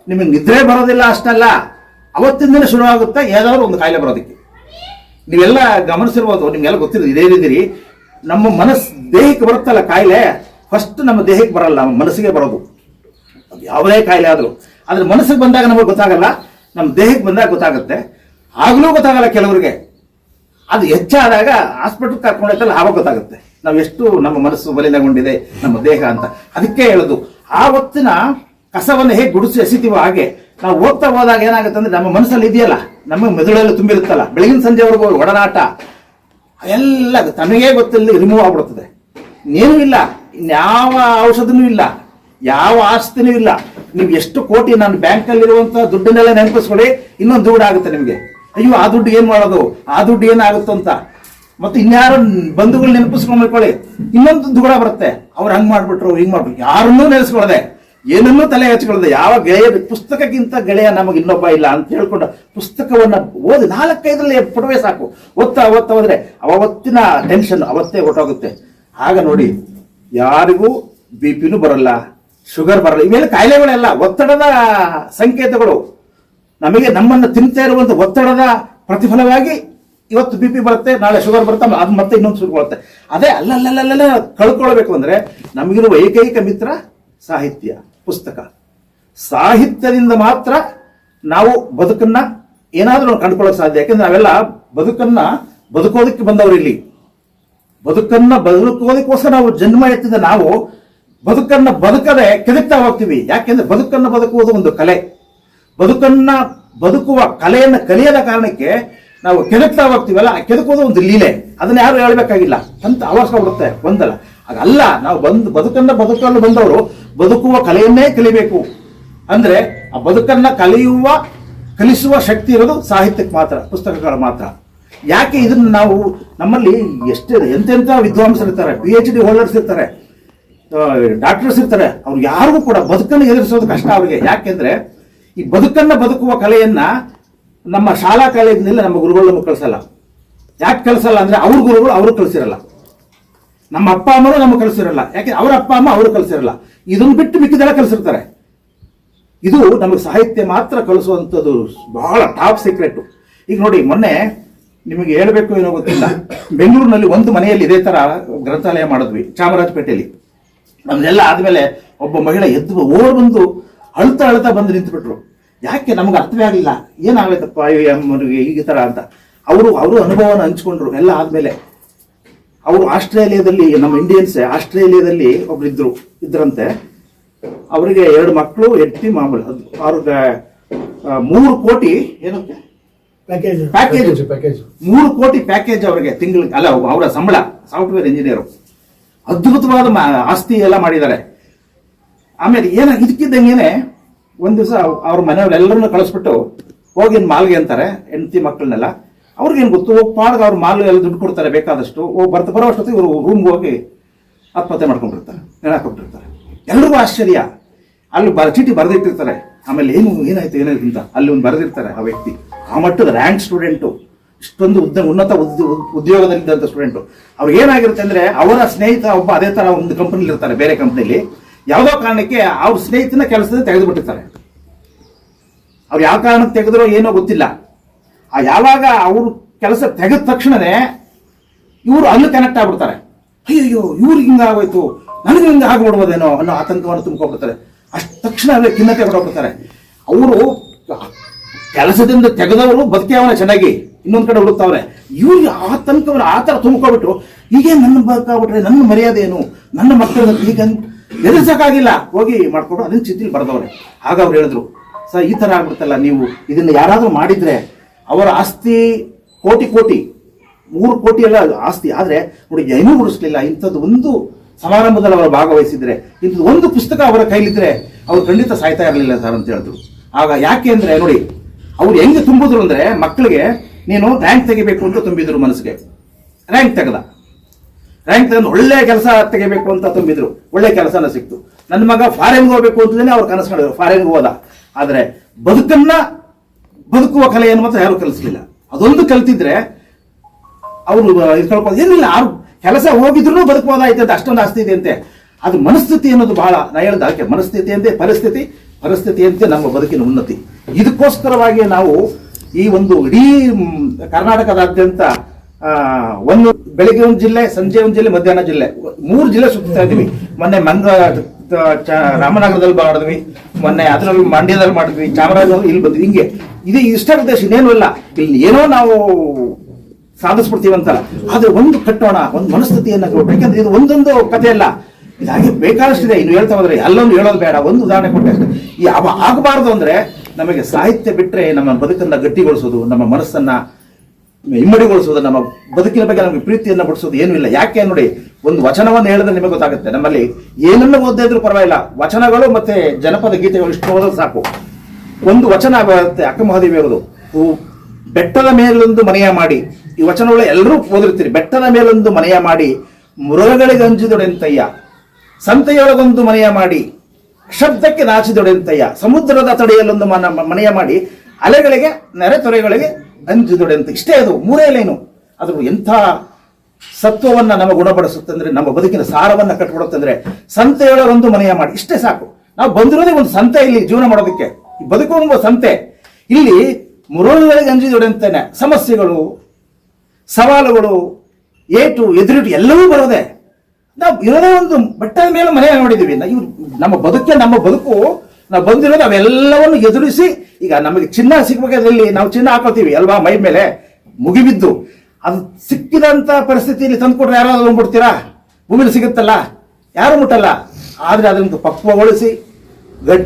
ನಿಮಗೆ ನಿದ್ರೆ ಬರೋದಿಲ್ಲ. ಅಷ್ಟಲ್ಲ, ಅವತ್ತಿಂದಲೇ ಶುರುವಾಗುತ್ತೆ ಏನಾದರೂ ಒಂದು ಕಾಯಿಲೆ ಬರೋದಕ್ಕೆ. ನೀವೆಲ್ಲ ಗಮನಿಸಿರ್ಬೋದು, ನಿಮ್ಗೆಲ್ಲ ಗೊತ್ತಿರೋದು ಇದೇನಿದ್ದೀರಿ, ನಮ್ಮ ಮನಸ್ಸು ದೇಹಕ್ಕೆ ಬರುತ್ತಲ್ಲ ಕಾಯಿಲೆ, ಫಸ್ಟ್ ನಮ್ಮ ದೇಹಕ್ಕೆ ಬರಲ್ಲ, ನಮ್ಮ ಮನಸ್ಸಿಗೆ ಬರೋದು. ಯಾವುದೇ ಕಾಯಿಲೆ ಆದರೂ ಆದ್ರೆ ಮನಸ್ಸಿಗೆ ಬಂದಾಗ ನಮಗೆ ಗೊತ್ತಾಗಲ್ಲ, ನಮ್ಮ ದೇಹಕ್ಕೆ ಬಂದಾಗ ಗೊತ್ತಾಗುತ್ತೆ. ಆಗಲೂ ಗೊತ್ತಾಗಲ್ಲ ಕೆಲವರಿಗೆ, ಅದು ಹೆಚ್ಚಾದಾಗ ಹಾಸ್ಪಿಟಲ್ ಕರ್ಕೊಂಡೋಯ್ತಲ್ಲ ಆವಾಗ ಗೊತ್ತಾಗುತ್ತೆ ನಾವು ಎಷ್ಟು ನಮ್ಮ ಮನಸ್ಸು ಮಲಿನಗೊಂಡಿದೆ ನಮ್ಮ ದೇಹ ಅಂತ. ಅದಕ್ಕೆ ಹೇಳೋದು, ಆ ಹೊತ್ತಿನ ಕಸವನ್ನು ಹೇಗೆ ಗುಡಿಸಿ ಎಸಿತೀವೋ ಹಾಗೆ ನಾವು ಹೋಗ್ತಾ ಹೋದಾಗ ಏನಾಗುತ್ತೆ ಅಂದ್ರೆ ನಮ್ಮ ಮನಸ್ಸಲ್ಲಿ ಇದೆಯಲ್ಲ, ನಮ್ಮ ಮೆದುಳಲ್ಲಿ ತುಂಬಿರುತ್ತಲ್ಲ, ಬೆಳಗಿನ ಸಂಜೆವರೆಗೂ ಒಡನಾಟ ಎಲ್ಲ ತನಗೇ ಗೊತ್ತಿಲ್ಲ ರಿಮೂವ್ ಆಗ್ಬಿಡುತ್ತದೆ. ಇನ್ನೇನೂ ಇಲ್ಲ, ಇನ್ಯಾವ ಔಷಧನೂ ಇಲ್ಲ, ಯಾವ ಆಸ್ತಿನೂ ಇಲ್ಲ. ನೀವು ಎಷ್ಟು ಕೋಟಿ, ನಾನು ಬ್ಯಾಂಕಲ್ಲಿರುವಂಥ ದುಡ್ಡನ್ನೆಲ್ಲ ನೆನಪಿಸ್ಕೊಳ್ಳಿ, ಇನ್ನೊಂದು ದುಡ್ಡು ಆಗುತ್ತೆ ನಿಮಗೆ. ಅಯ್ಯೋ ಆ ದುಡ್ಡು ಏನು ಮಾಡೋದು, ಆ ದುಡ್ಡು ಏನಾಗುತ್ತೋ ಅಂತ. ಮತ್ತೆ ಇನ್ಯಾರು ಬಂಧುಗಳು ನೆನಪಿಸ್ಕೊಂಡ್ಕೊಳ್ಳಿ, ಇನ್ನೊಂದು ದುಗುಡ ಬರುತ್ತೆ, ಅವ್ರು ಹಂಗೆ ಮಾಡ್ಬಿಟ್ರು ಹಿಂಗೆ ಮಾಡ್ಬಿಟ್ರು. ಯಾರನ್ನೂ ನೆನೆಸ್ಕೊಳ್ಳದೆ, ಏನನ್ನೂ ತಲೆ ಹಚ್ಕೊಳ್ಳದೆ, ಯಾವ ಗೆಳೆಯ ಪುಸ್ತಕಕ್ಕಿಂತ ಗೆಳೆಯ ನಮಗೆ ಇನ್ನೊಬ್ಬ ಇಲ್ಲ ಅಂತ ಹೇಳ್ಕೊಂಡು ಪುಸ್ತಕವನ್ನ ಓದಿ 4-5ರಲ್ಲಿ ಪುಟವೇ ಸಾಕು. ಓದ್ತಾ ಹೋದ್ರೆ ಅವತ್ತಿನ ಟೆನ್ಷನ್ ಅವತ್ತೇ ಹೊರಟೋಗುತ್ತೆ. ಆಗ ನೋಡಿ, ಯಾರಿಗೂ BP ಬರಲ್ಲ, ಶುಗರ್ ಬರಲ್ಲ. ಇವೆಲ್ಲ ಕಾಯಿಲೆಗಳೆಲ್ಲ ಒತ್ತಡದ ಸಂಕೇತಗಳು. ನಮಗೆ ನಮ್ಮನ್ನು ತಿಂತಾ ಇರುವಂತ ಒತ್ತಡದ ಪ್ರತಿಫಲವಾಗಿ ಇವತ್ತು BP ಬರುತ್ತೆ, ನಾಳೆ ಶುಗರ್ ಬರುತ್ತೆ, ಅದು ಮತ್ತೆ ಇನ್ನೊಂದು ಶುರುಗೊಳ್ಳುತ್ತೆ. ಅದೇ ಅಲ್ಲಲ್ಲ ಕಳ್ಕೊಳ್ಬೇಕು ಅಂದ್ರೆ ನಮಗಿರುವ ಏಕೈಕ ಮಿತ್ರ ಸಾಹಿತ್ಯ, ಪುಸ್ತಕ. ಸಾಹಿತ್ಯದಿಂದ ಮಾತ್ರ ನಾವು ಬದುಕನ್ನ ಏನಾದ್ರೂ ಕಂಡುಕೊಳ್ಳೋಕೆ ಸಾಧ್ಯ. ಯಾಕಂದ್ರೆ ನಾವೆಲ್ಲ ಬದುಕೋದಕ್ಕೆ ಬಂದವರು ಇಲ್ಲಿ. ಬದುಕನ್ನ ಬದುಕೋದಕ್ಕೋಸ್ಕರ ನಾವು ಜನ್ಮ ಎತ್ತಿದ ನಾವು ಬದುಕನ್ನ ಬದುಕದೆ ಕೆದಕ್ತಾ ಹೋಗ್ತೀವಿ. ಯಾಕೆಂದ್ರೆ ಬದುಕನ್ನ ಬದುಕುವುದು ಒಂದು ಕಲೆ. ಬದುಕುವ ಕಲೆಯನ್ನು ಕಲಿಯದ ಕಾರಣಕ್ಕೆ ನಾವು ಕೆದಕ್ತಾ ಹೋಗ್ತೀವಲ್ಲ, ಕೆದಕೋದು ಒಂದು ಲೀಲೆ. ಅದನ್ನ ಯಾರು ಹೇಳ್ಬೇಕಾಗಿಲ್ಲ ಅಂತ ಅವಶ್ಯ ಬಿಡುತ್ತೆ ಒಂದಲ್ಲ. ಹಾಗಲ್ಲ, ನಾವು ಬದುಕನ್ನು ಬಂದವರು ಬದುಕುವ ಕಲೆಯನ್ನೇ ಕಲಿಬೇಕು. ಅಂದ್ರೆ ಆ ಬದುಕನ್ನ ಕಲಿಸುವ ಶಕ್ತಿ ಇರೋದು ಸಾಹಿತ್ಯಕ್ಕೆ ಮಾತ್ರ, ಪುಸ್ತಕಗಳು ಮಾತ್ರ. ಯಾಕೆ ಇದನ್ನ ನಾವು ನಮ್ಮಲ್ಲಿ ಎಂತೆಂಥ ವಿದ್ವಾಂಸರಿರ್ತಾರೆ, PhD ಹೋಲ್ಡರ್ಸ್ ಇರ್ತಾರೆ, ಡಾಕ್ಟರ್ಸ್ ಇರ್ತಾರೆ, ಅವ್ರು ಯಾರಿಗೂ ಕೂಡ ಬದುಕನ್ನು ಎದುರಿಸೋದು ಕಷ್ಟ ಅವರಿಗೆ. ಯಾಕೆಂದ್ರೆ ಈ ಬದುಕುವ ಕಲೆಯನ್ನ ನಮ್ಮ ಶಾಲಾ ಕಾಲೇಜಿನಲ್ಲಿ ನಮ್ಮ ಗುರುಗಳು ನಮಗೆ ಕಳಿಸಲ್ಲ. ಯಾಕೆ ಕಳಿಸಲ್ಲ ಅಂದ್ರೆ ಅವ್ರ ಗುರುಗಳು ಅವರು ಕಳಿಸಿರಲ್ಲ, ನಮ್ಮ ಅಪ್ಪ ಅಮ್ಮರು ನಮಗೆ ಕಳಿಸಿರಲ್ಲ. ಯಾಕೆ ಅವರ ಅಪ್ಪ ಅಮ್ಮ ಅವರು ಕಳಿಸಿರಲ್ಲ. ಇದನ್ನು ಬಿಟ್ಟು ಮಿಕ್ಕಿದೆಲ್ಲ ಕಲಿಸಿರ್ತಾರೆ. ಇದು ನಮಗೆ ಸಾಹಿತ್ಯ ಮಾತ್ರ ಕಲಿಸುವಂಥದ್ದು ಬಹಳ ಟಾಪ್ ಸೀಕ್ರೆಟ್. ಈಗ ನೋಡಿ, ಮೊನ್ನೆ ನಿಮಗೆ ಹೇಳಬೇಕು ಏನೋ ಗೊತ್ತಿಲ್ಲ, ಬೆಂಗಳೂರಿನಲ್ಲಿ ಒಂದು ಮನೆಯಲ್ಲಿ ಇದೇ ತರ ಗ್ರಂಥಾಲಯ ಮಾಡಿದ್ವಿ, ಚಾಮರಾಜಪೇಟೆಯಲ್ಲಿ. ನಮ್ದೆಲ್ಲ ಆದ್ಮೇಲೆ ಒಬ್ಬ ಮಹಿಳೆ ಓಡ್ ಬಂದು ಅಳ್ತಾ ಬಂದು ನಿಂತುಬಿಟ್ರು. ಯಾಕೆ ನಮ್ಗೆ ಅರ್ಥವೇ ಆಗಲಿಲ್ಲ, ಏನಾಗೈತಪ್ಪ ಅಮ್ಮನಿಗೆ ಈ ತರ ಅಂತ. ಅವರು ಅನುಭವನ ಹಂಚ್ಕೊಂಡ್ರು. ಎಲ್ಲ ಆದ್ಮೇಲೆ ಅವರು ಆಸ್ಟ್ರೇಲಿಯಾದಲ್ಲಿ, ನಮ್ಮ ಇಂಡಿಯನ್ಸ್ ಆಸ್ಟ್ರೇಲಿಯಾದಲ್ಲಿ ಒಬ್ರು ಇದ್ರಂತೆ. ಅವರಿಗೆ 2 ಮಕ್ಕಳು, ಹೆಂಡತಿ, ಮಾಮೂಲು. ಅವ್ರಿಗೆ 3 ಕೋಟಿ ಏನಂತೆ ಪ್ಯಾಕೇಜ್ 3 ಕೋಟಿ ಪ್ಯಾಕೇಜ್ ಅವರಿಗೆ ತಿಂಗಳಿಗೆ. ಅಲ್ಲ, ಅವರ ಸಂಬಳ ಸಾಫ್ಟ್ವೇರ್ ಇಂಜಿನಿಯರ್. ಅದ್ಭುತವಾದ ಆಸ್ತಿ ಎಲ್ಲ ಮಾಡಿದ್ದಾರೆ. ಆಮೇಲೆ ಇದಕ್ಕಿದ್ದಂಗೆನೆ ಒಂದ್ ದಿವಸ ಅವ್ರ ಮನೆಯವರೆಲ್ಲರನ್ನು ಕಳಿಸ್ಬಿಟ್ಟು ಹೋಗಿ ಮಾಲ್ಗೆ ಅಂತಾರೆ ಹೆಂಡತಿ ಮಕ್ಕಳನ್ನೆಲ್ಲ. ಅವ್ರಿಗೇನು ಗೊತ್ತು, ಪಾಡ್ಗ ಅವ್ರ ಮಾಲ್ ಎಲ್ಲ ದುಡ್ಡು ಕೊಡ್ತಾರೆ ಬೇಕಾದಷ್ಟು. ಬರೋ ಅಷ್ಟೊತ್ತಿಗೆ ಇವರು ರೂಮ್ಗೆ ಹೋಗಿ ಆತ್ಮಹತ್ಯೆ ಮಾಡ್ಕೊಂಡಿರ್ತಾರೆ, ನೆನಾಕೊಟ್ಟಿರ್ತಾರೆ. ಎಲ್ರಿಗೂ ಆಶ್ಚರ್ಯ. ಅಲ್ಲಿ ಚೀಟಿ ಬರೆದಿಟ್ಟಿರ್ತಾರೆ. ಆಮೇಲೆ ಏನಾಯ್ತು ಅಂತ ಅಲ್ಲಿ ಒಂದು ಬರೆದಿರ್ತಾರೆ ಆ ವ್ಯಕ್ತಿ. ಆ ಮಟ್ಟದ ರ್ಯಾಂಕ್ ಸ್ಟೂಡೆಂಟು, ಇಷ್ಟೊಂದು ಉನ್ನತ ಉದ್ಯೋಗದಲ್ಲಿದ್ದಂಥ ಸ್ಟೂಡೆಂಟು. ಅವ್ರಿಗೆ ಏನಾಗಿರುತ್ತೆ ಅಂದ್ರೆ, ಅವರ ಸ್ನೇಹಿತ ಒಬ್ಬ ಅದೇ ತರ ಒಂದು ಕಂಪನಿಲಿ ಇರ್ತಾರೆ, ಬೇರೆ ಕಂಪನಿಲಿ. ಯಾವುದೋ ಕಾರಣಕ್ಕೆ ಅವ್ರ ಸ್ನೇಹಿತನ ಕೆಲಸದಿಂದ ತೆಗೆದು ಬಿಟ್ಟಿರ್ತಾರೆ. ಅವ್ರು ಯಾವ ಕಾರಣಕ್ಕೆ ತೆಗೆದ್ರೋ ಏನೋ ಗೊತ್ತಿಲ್ಲ. ಯಾವಾಗ ಅವರು ಕೆಲಸ ತೆಗೆದ ತಕ್ಷಣನೇ ಇವರು ಅಲ್ಲಿ ಕನೆಕ್ಟ್ ಆಗ್ಬಿಡ್ತಾರೆ. ಅಯ್ಯೋ ಇವ್ರಿಗೆ ಹಿಂಗಾಗೋಯ್ತು, ನನಗೆ ಹಿಂಗೆ ಆಗ್ಬಿಡ್ಬೋದೇನೋ ಅನ್ನೋ ಆತಂಕವನ್ನು ತುಂಬ್ಕೊಂಡ್ಬಿಡ್ತಾರೆ. ಅಷ್ಟು ತಕ್ಷಣ ಅಲ್ಲೇ ಖಿನ್ನತೆ ಹೊರಬಿಡ್ತಾರೆ. ಅವರು ಕೆಲಸದಿಂದ ತೆಗೆದವರು ಬದುಕೇವನ ಚೆನ್ನಾಗಿ ಇನ್ನೊಂದ್ ಕಡೆ ಹುಡುಕ್ತಾವ್ರೆ. ಇವ್ರಿಗೆ ಆತಂಕವನ್ನು ಆ ತರ ತುಂಬ್ಕೊಬಿಟ್ಟು, ಹೀಗೆ ನನ್ನ ಬದುಕಾಗ್ಬಿಟ್ರೆ ನನ್ನ ಮರ್ಯಾದೆ ಏನು, ನನ್ನ ಮಕ್ಕಳ ಈಗ ಎದುರಿಸಕ್ಕಾಗಿಲ್ಲ, ಹೋಗಿ ಮಾಡ್ಕೊಂಡು ಅದನ್ನ ಚಿಂತೆಲಿ ಬರ್ದವ್ರೆ. ಆಗ ಅವ್ರು ಹೇಳಿದ್ರು, ಸರ್ ಈ ತರ ಆಗ್ಬಿಡ್ತಲ್ಲ, ನೀವು ಇದನ್ನ ಯಾರಾದ್ರೂ ಮಾಡಿದ್ರೆ ಅವರ ಆಸ್ತಿ ಕೋಟಿ 3 ಕೋಟಿ ಎಲ್ಲ ಆಸ್ತಿ ಆದ್ರೆ ನೋಡಿ ಏನೂ ಉಳಿಸ್ಲಿಲ್ಲ. ಇಂಥದ್ದು ಒಂದು ಸಮಾರಂಭದಲ್ಲಿ ಅವರು ಭಾಗವಹಿಸಿದ್ರೆ, ಇಂಥದ್ದು ಒಂದು ಪುಸ್ತಕ ಅವರ ಕೈಲಿದ್ರೆ ಅವ್ರು ಖಂಡಿತ ಸಾಯ್ತಾ ಇರಲಿಲ್ಲ ಸರ್ ಅಂತ ಹೇಳಿದ್ರು. ಆಗ ಯಾಕೆ ಅಂದ್ರೆ ನೋಡಿ, ಅವ್ರು ಹೆಂಗೆ ತುಂಬಿದ್ರು ಅಂದ್ರೆ, ಮಕ್ಕಳಿಗೆ ನೀನು ರ್ಯಾಂಕ್ ತೆಗಿಬೇಕು ಅಂತ ತುಂಬಿದ್ರು ಮನಸ್ಸಿಗೆ. ರ್ಯಾಂಕ್ ತೆಗೆದ. ರ್ಯಾಂಕ್ ತಗೊಂಡು ಒಳ್ಳೆ ಕೆಲಸ ತೆಗಿಬೇಕು ಅಂತ ತುಂಬಿದ್ರು, ಒಳ್ಳೆ ಕೆಲಸನ ಸಿಕ್ತು. ನನ್ನ ಮಗ ಫಾರಿನ್ಗೆ ಹೋಗ್ಬೇಕು ಅಂತಲೇ ಅವ್ರು ಕನಸು ಮಾಡಿದ್ರು, ಫಾರಿನ್ಗೆ ಹೋದ. ಆದರೆ ಬದುಕುವ ಕಲೆಯನ್ನು ಮಾತ್ರ ಯಾರು ಕಲಿಸ್ಲಿಲ್ಲ. ಅದೊಂದು ಕಲ್ತಿದ್ರೆ ಅವರು ಇದು ಕಳ್ಕೊಂಡು ಏನಿಲ್ಲ, ಅವ್ರು ಕೆಲಸ ಹೋಗಿದ್ರು ಬದುಕಬಹುದಾಯ್ತು ಅಂತ, ಅಷ್ಟೊಂದು ಆಸ್ತಿ ಇದೆ ಅಂತೆ. ಅದು ಮನಸ್ಥಿತಿ ಅನ್ನೋದು ಬಹಳ, ನಾ ಹೇಳ್ದ ಹಾಗೆ ಮನಸ್ಥಿತಿ ಅಂತೆ, ಪರಿಸ್ಥಿತಿಯಂತೆ ನಮ್ಮ ಬದುಕಿನ ಉನ್ನತಿ. ಇದಕ್ಕೋಸ್ಕರವಾಗಿ ನಾವು ಈ ಒಂದು ಇಡೀ ಕರ್ನಾಟಕದಾದ್ಯಂತ ಒಂದು ಬೆಳಿಗ್ಗೆ ಒಂದು ಜಿಲ್ಲೆ, ಸಂಜೆ ಒಂದು ಜಿಲ್ಲೆ, ಮಧ್ಯಾಹ್ನ ಜಿಲ್ಲೆ, 3 ಜಿಲ್ಲೆ ಸುತ್ತಾ ಇದ್ದೀವಿ. ಮೊನ್ನೆ ರಾಮನಗರದಲ್ಲಿ ಮಾಡಿದ್ವಿ, ಮೊನ್ನೆ ಅದರಲ್ಲಿ ಮಂಡ್ಯದಲ್ಲಿ ಮಾಡಿದ್ವಿ, ಚಾಮರಾಜನಗರ ಇಲ್ಲಿ ಬಂದ್ವಿ. ಹಿಂಗೆ ಇದು ಇಷ್ಟ ಉದ್ದೇಶ, ಇನ್ನೇನು ಇಲ್ಲ. ಇಲ್ಲಿ ಏನೋ ನಾವು ಸಾಧಿಸ್ಬಿಡ್ತೀವಂತಲ್ಲ, ಆದ್ರೆ ಒಂದು ಕಟ್ಟೋಣ, ಒಂದು ಮನಸ್ಥಿತಿಯನ್ನ ಕೊಟ್ಟು. ಯಾಕಂದ್ರೆ ಇದು ಒಂದೊಂದು ಕಥೆ ಅಲ್ಲ, ಇದಾಗಿ ಬೇಕಾದಷ್ಟಿದೆ. ಇನ್ನು ಹೇಳ್ತಾ ಹೋದ್ರೆ ಅಲ್ಲೊಂದು ಹೇಳೋದು ಬೇಡ, ಒಂದು ಉದಾಹರಣೆ ಕೊಟ್ಟೆ ಅಷ್ಟೇ. ಈ ಆಗಬಾರ್ದು ಅಂದ್ರೆ ನಮಗೆ ಸಾಹಿತ್ಯ ಬಿಟ್ಟರೆ ನಮ್ಮ ಬದುಕನ್ನ ಗಟ್ಟಿಗೊಳಿಸೋದು, ನಮ್ಮ ಮನಸ್ಸನ್ನ ಇಮ್ಮಡಿಗೊಳಿಸೋದು, ನಮ್ಮ ಬದುಕಿನ ಬಗ್ಗೆ ನಮಗೆ ಪ್ರೀತಿಯನ್ನು ಪಡಿಸೋದು ಏನೂ ಇಲ್ಲ. ಯಾಕೆ ನೋಡಿ, ಒಂದು ವಚನವನ್ನು ಹೇಳಿದ್ರೆ ನಿಮಗೆ ಗೊತ್ತಾಗುತ್ತೆ. ನಮ್ಮಲ್ಲಿ ಏನನ್ನು ಓದದೇ ಇದ್ರೂ ಪರವಾಗಿಲ್ಲ, ವಚನಗಳು ಮತ್ತೆ ಜನಪದ ಗೀತೆಗಳು ಇಷ್ಟು ಓದೋದು ಸಾಕು. ಒಂದು ವಚನ ಬರುತ್ತೆ, ಅಕ್ಕ ಮಹಾದೇವಿ ಅವರದು, ಬೆಟ್ಟದ ಮೇಲೊಂದು ಮನೆಯ ಮಾಡಿ. ಈ ವಚನಗಳು ಎಲ್ಲರೂ ಓದಿರ್ತೀರಿ. ಬೆಟ್ಟದ ಮೇಲೊಂದು ಮನೆಯ ಮಾಡಿ, ಮೃಗಗಳಿಗೆ ಅಂಜಿದೊಡೆಂತಯ್ಯ, ಸಂತೆಯೊಳಗೊಂದು ಮನೆಯ ಮಾಡಿ, ಶಬ್ದಕ್ಕೆ ನಾಚಿದೊಡೆಂತಯ್ಯ, ಸಮುದ್ರದ ತಡೆಯಲ್ಲೊಂದು ಮನೆಯ ಮಾಡಿ, ಅಲೆಗಳಿಗೆ ನೆರೆತೊರೆಗಳಿಗೆ ಅಂಜಿದೊಡೆಂತ. ಇಷ್ಟೇ, ಅದು 3 ಲೈನು. ಅದು ಎಂಥ ಸತ್ವವನ್ನ ನಮಗೆ ಗುಣಪಡಿಸುತ್ತೆ ಅಂದ್ರೆ, ನಮ್ಮ ಬದುಕಿನ ಸಾರವನ್ನ ಕಟ್ಕೊಡುತ್ತಂದ್ರೆ, ಸಂತೆಯೊಳಗೊಂದು ಮನೆಯ ಮಾಡಿ. ಇಷ್ಟೇ ಸಾಕು. ನಾವು ಬಂದಿರೋದೇ ಒಂದು ಸಂತೆ, ಇಲ್ಲಿ ಜೀವನ ಮಾಡೋದಕ್ಕೆ. ಬದುಕು ಒಂದು ಸಂತೆ. ಇಲ್ಲಿ ಮೃಗಗಳಿಗೆ ಅಂಜಿದೊಡೆಂತೇನೆ ಸಮಸ್ಯೆಗಳು, ಸವಾಲುಗಳು, ಎದುರಿಟ್ಟು ಎಲ್ಲವೂ ಬರೋದೆ. ನಾವು ಇರೋದೇ ಒಂದು ಬೆಟ್ಟದ ಮೇಲೆ ಮನೆ ನೋಡಿದೀವಿ. ನಮ್ಮ ಬದುಕು ನಾವು ಬಂದಿರೋದು ಅವೆಲ್ಲವನ್ನು ಎದುರಿಸಿ. ಈಗ ನಮಗೆ ಚಿನ್ನ ಸಿಗ್ಬೇಕಾದ್ರಲ್ಲಿ ನಾವು ಚಿನ್ನ ಹಾಕೋತೀವಿ ಅಲ್ವಾ, ಮೈ ಮೇಲೆ ಮುಗಿಬಿದ್ದು. ಅದು ಸಿಕ್ಕಿದಂತ ಪರಿಸ್ಥಿತಿಯಲ್ಲಿ ತಂದುಕೊಟ್ರೆ ಯಾರಾದ್ರೂ ಮುಟ್ತೀರಾ? ಭೂಮಿಲಿ ಸಿಗುತ್ತಲ್ಲ, ಯಾರು ಮುಟ್ಟಲ್ಲ. ಆದ್ರೆ ಅದನ್ನು ಪಕ್ವಗೊಳಿಸಿ,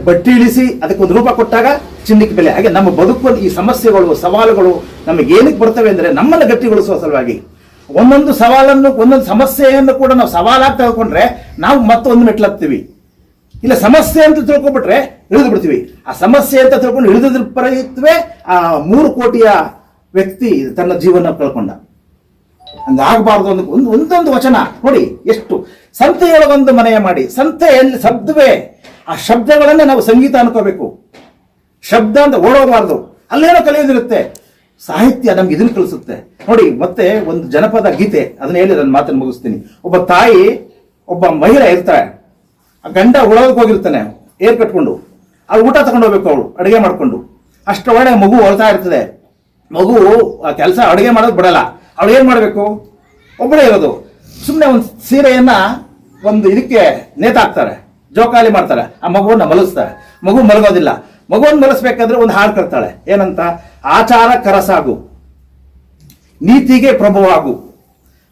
ಬಟ್ಟಿ ಇಳಿಸಿ, ಅದಕ್ಕೊಂದು ರೂಪ ಕೊಟ್ಟಾಗ ಚಿನ್ನಕ್ಕೆ ಬೆಲೆ. ಹಾಗೆ ನಮ್ಮ ಬದುಕಲ್ಲಿ ಈ ಸಮಸ್ಯೆಗಳು, ಸವಾಲುಗಳು ನಮಗೆ ಏನಕ್ಕೆ ಬರ್ತವೆ ಅಂದ್ರೆ, ನಮ್ಮನ್ನು ಗಟ್ಟಿಗೊಳಿಸುವ ಸಲುವಾಗಿ. ಒಂದೊಂದು ಸವಾಲನ್ನು, ಒಂದೊಂದು ಸಮಸ್ಯೆಯನ್ನು ಕೂಡ ನಾವು ಸವಾಲಾಗಿ ತೆಗೆದುಕೊಂಡ್ರೆ ನಾವು ಮತ್ತೊಂದು ಮೆಟ್ಲತ್ತೀವಿ. ಇಲ್ಲ, ಸಮಸ್ಯೆ ಅಂತ ತಿಳ್ಕೊಂಡ್ಬಿಟ್ರೆ ಇಳಿದು ಬಿಡ್ತೀವಿ. ಆ ಸಮಸ್ಯೆ ಅಂತ ತಿಳ್ಕೊಂಡು ಇಳಿದ್ರ ಪರತ್ವೇ ಆ 3 ಕೋಟಿಯ ವ್ಯಕ್ತಿ ತನ್ನ ಜೀವನ ಕಳ್ಕೊಂಡ. ಹಂಗಾಗಬಾರ್ದು. ಒಂದೊಂದು ವಚನ ನೋಡಿ ಎಷ್ಟು. ಸಂತೆಯೊಳಗೊಂದು ಮನೆಯ ಮಾಡಿ, ಸಂತೆಯಲ್ಲಿ ಶಬ್ದವೇ. ಆ ಶಬ್ದಗಳನ್ನೇ ನಾವು ಸಂಗೀತ ಅನ್ಕೋಬೇಕು. ಶಬ್ದ ಅಂತ ಓಡೋಬಾರ್ದು, ಅಲ್ಲೇನೋ ಕಲಿಯೋದಿರುತ್ತೆ. ಸಾಹಿತ್ಯ ನಮ್ಗೆ ಇದನ್ನು ಕಲಿಸುತ್ತೆ ನೋಡಿ. ಮತ್ತೆ ಒಂದು ಜನಪದ ಗೀತೆ, ಅದನ್ನ ಹೇಳಿ ನನ್ನ ಮಾತನ್ನು ಮುಗಿಸ್ತೀನಿ. ಒಬ್ಬ ತಾಯಿ, ಒಬ್ಬ ಮಹಿಳೆ ಇರ್ತಾಳೆ. ಆ ಗಂಡ ಉಳೋದಕ್ಕೆ ಹೋಗಿರ್ತಾನೆ ಏರ್ ಕಟ್ಕೊಂಡು. ಅವ್ಳು ಊಟ ತಗೊಂಡು ಹೋಗ್ಬೇಕು, ಅವಳು ಅಡುಗೆ ಮಾಡ್ಕೊಂಡು. ಅಷ್ಟೊಳಗೆ ಮಗು ಹೊಳ್ತಾ ಇರ್ತದೆ. ಮಗು ಆ ಕೆಲಸ ಅಡುಗೆ ಮಾಡೋದು ಬಿಡಲ್ಲ. ಅವಳು ಏನ್ ಮಾಡ್ಬೇಕು? ಒಬ್ಬಳೇ ಇರೋದು. ಸುಮ್ಮನೆ ಒಂದು ಸೀರೆಯನ್ನ ಒಂದು ಇದಕ್ಕೆ ನೇತಾಕ್ತಾರೆ, ಜೋಕಾಲಿ ಮಾಡ್ತಾರೆ. ಆ ಮಗುವನ್ನ ಮಲಗಿಸ್ತಾರೆ. ಮಗು ಮಲಗೋದಿಲ್ಲ. ಮಗುವನ್ನು ಮಲಗಿಸ್ಬೇಕಾದ್ರೆ ಒಂದು ಹಾಡು ಕರ್ತಾಳೆ. ಏನಂತ? ಆಚಾರ ಕರಸಾಗು, ನೀತಿಗೆ ಪ್ರಭುವಾಗು,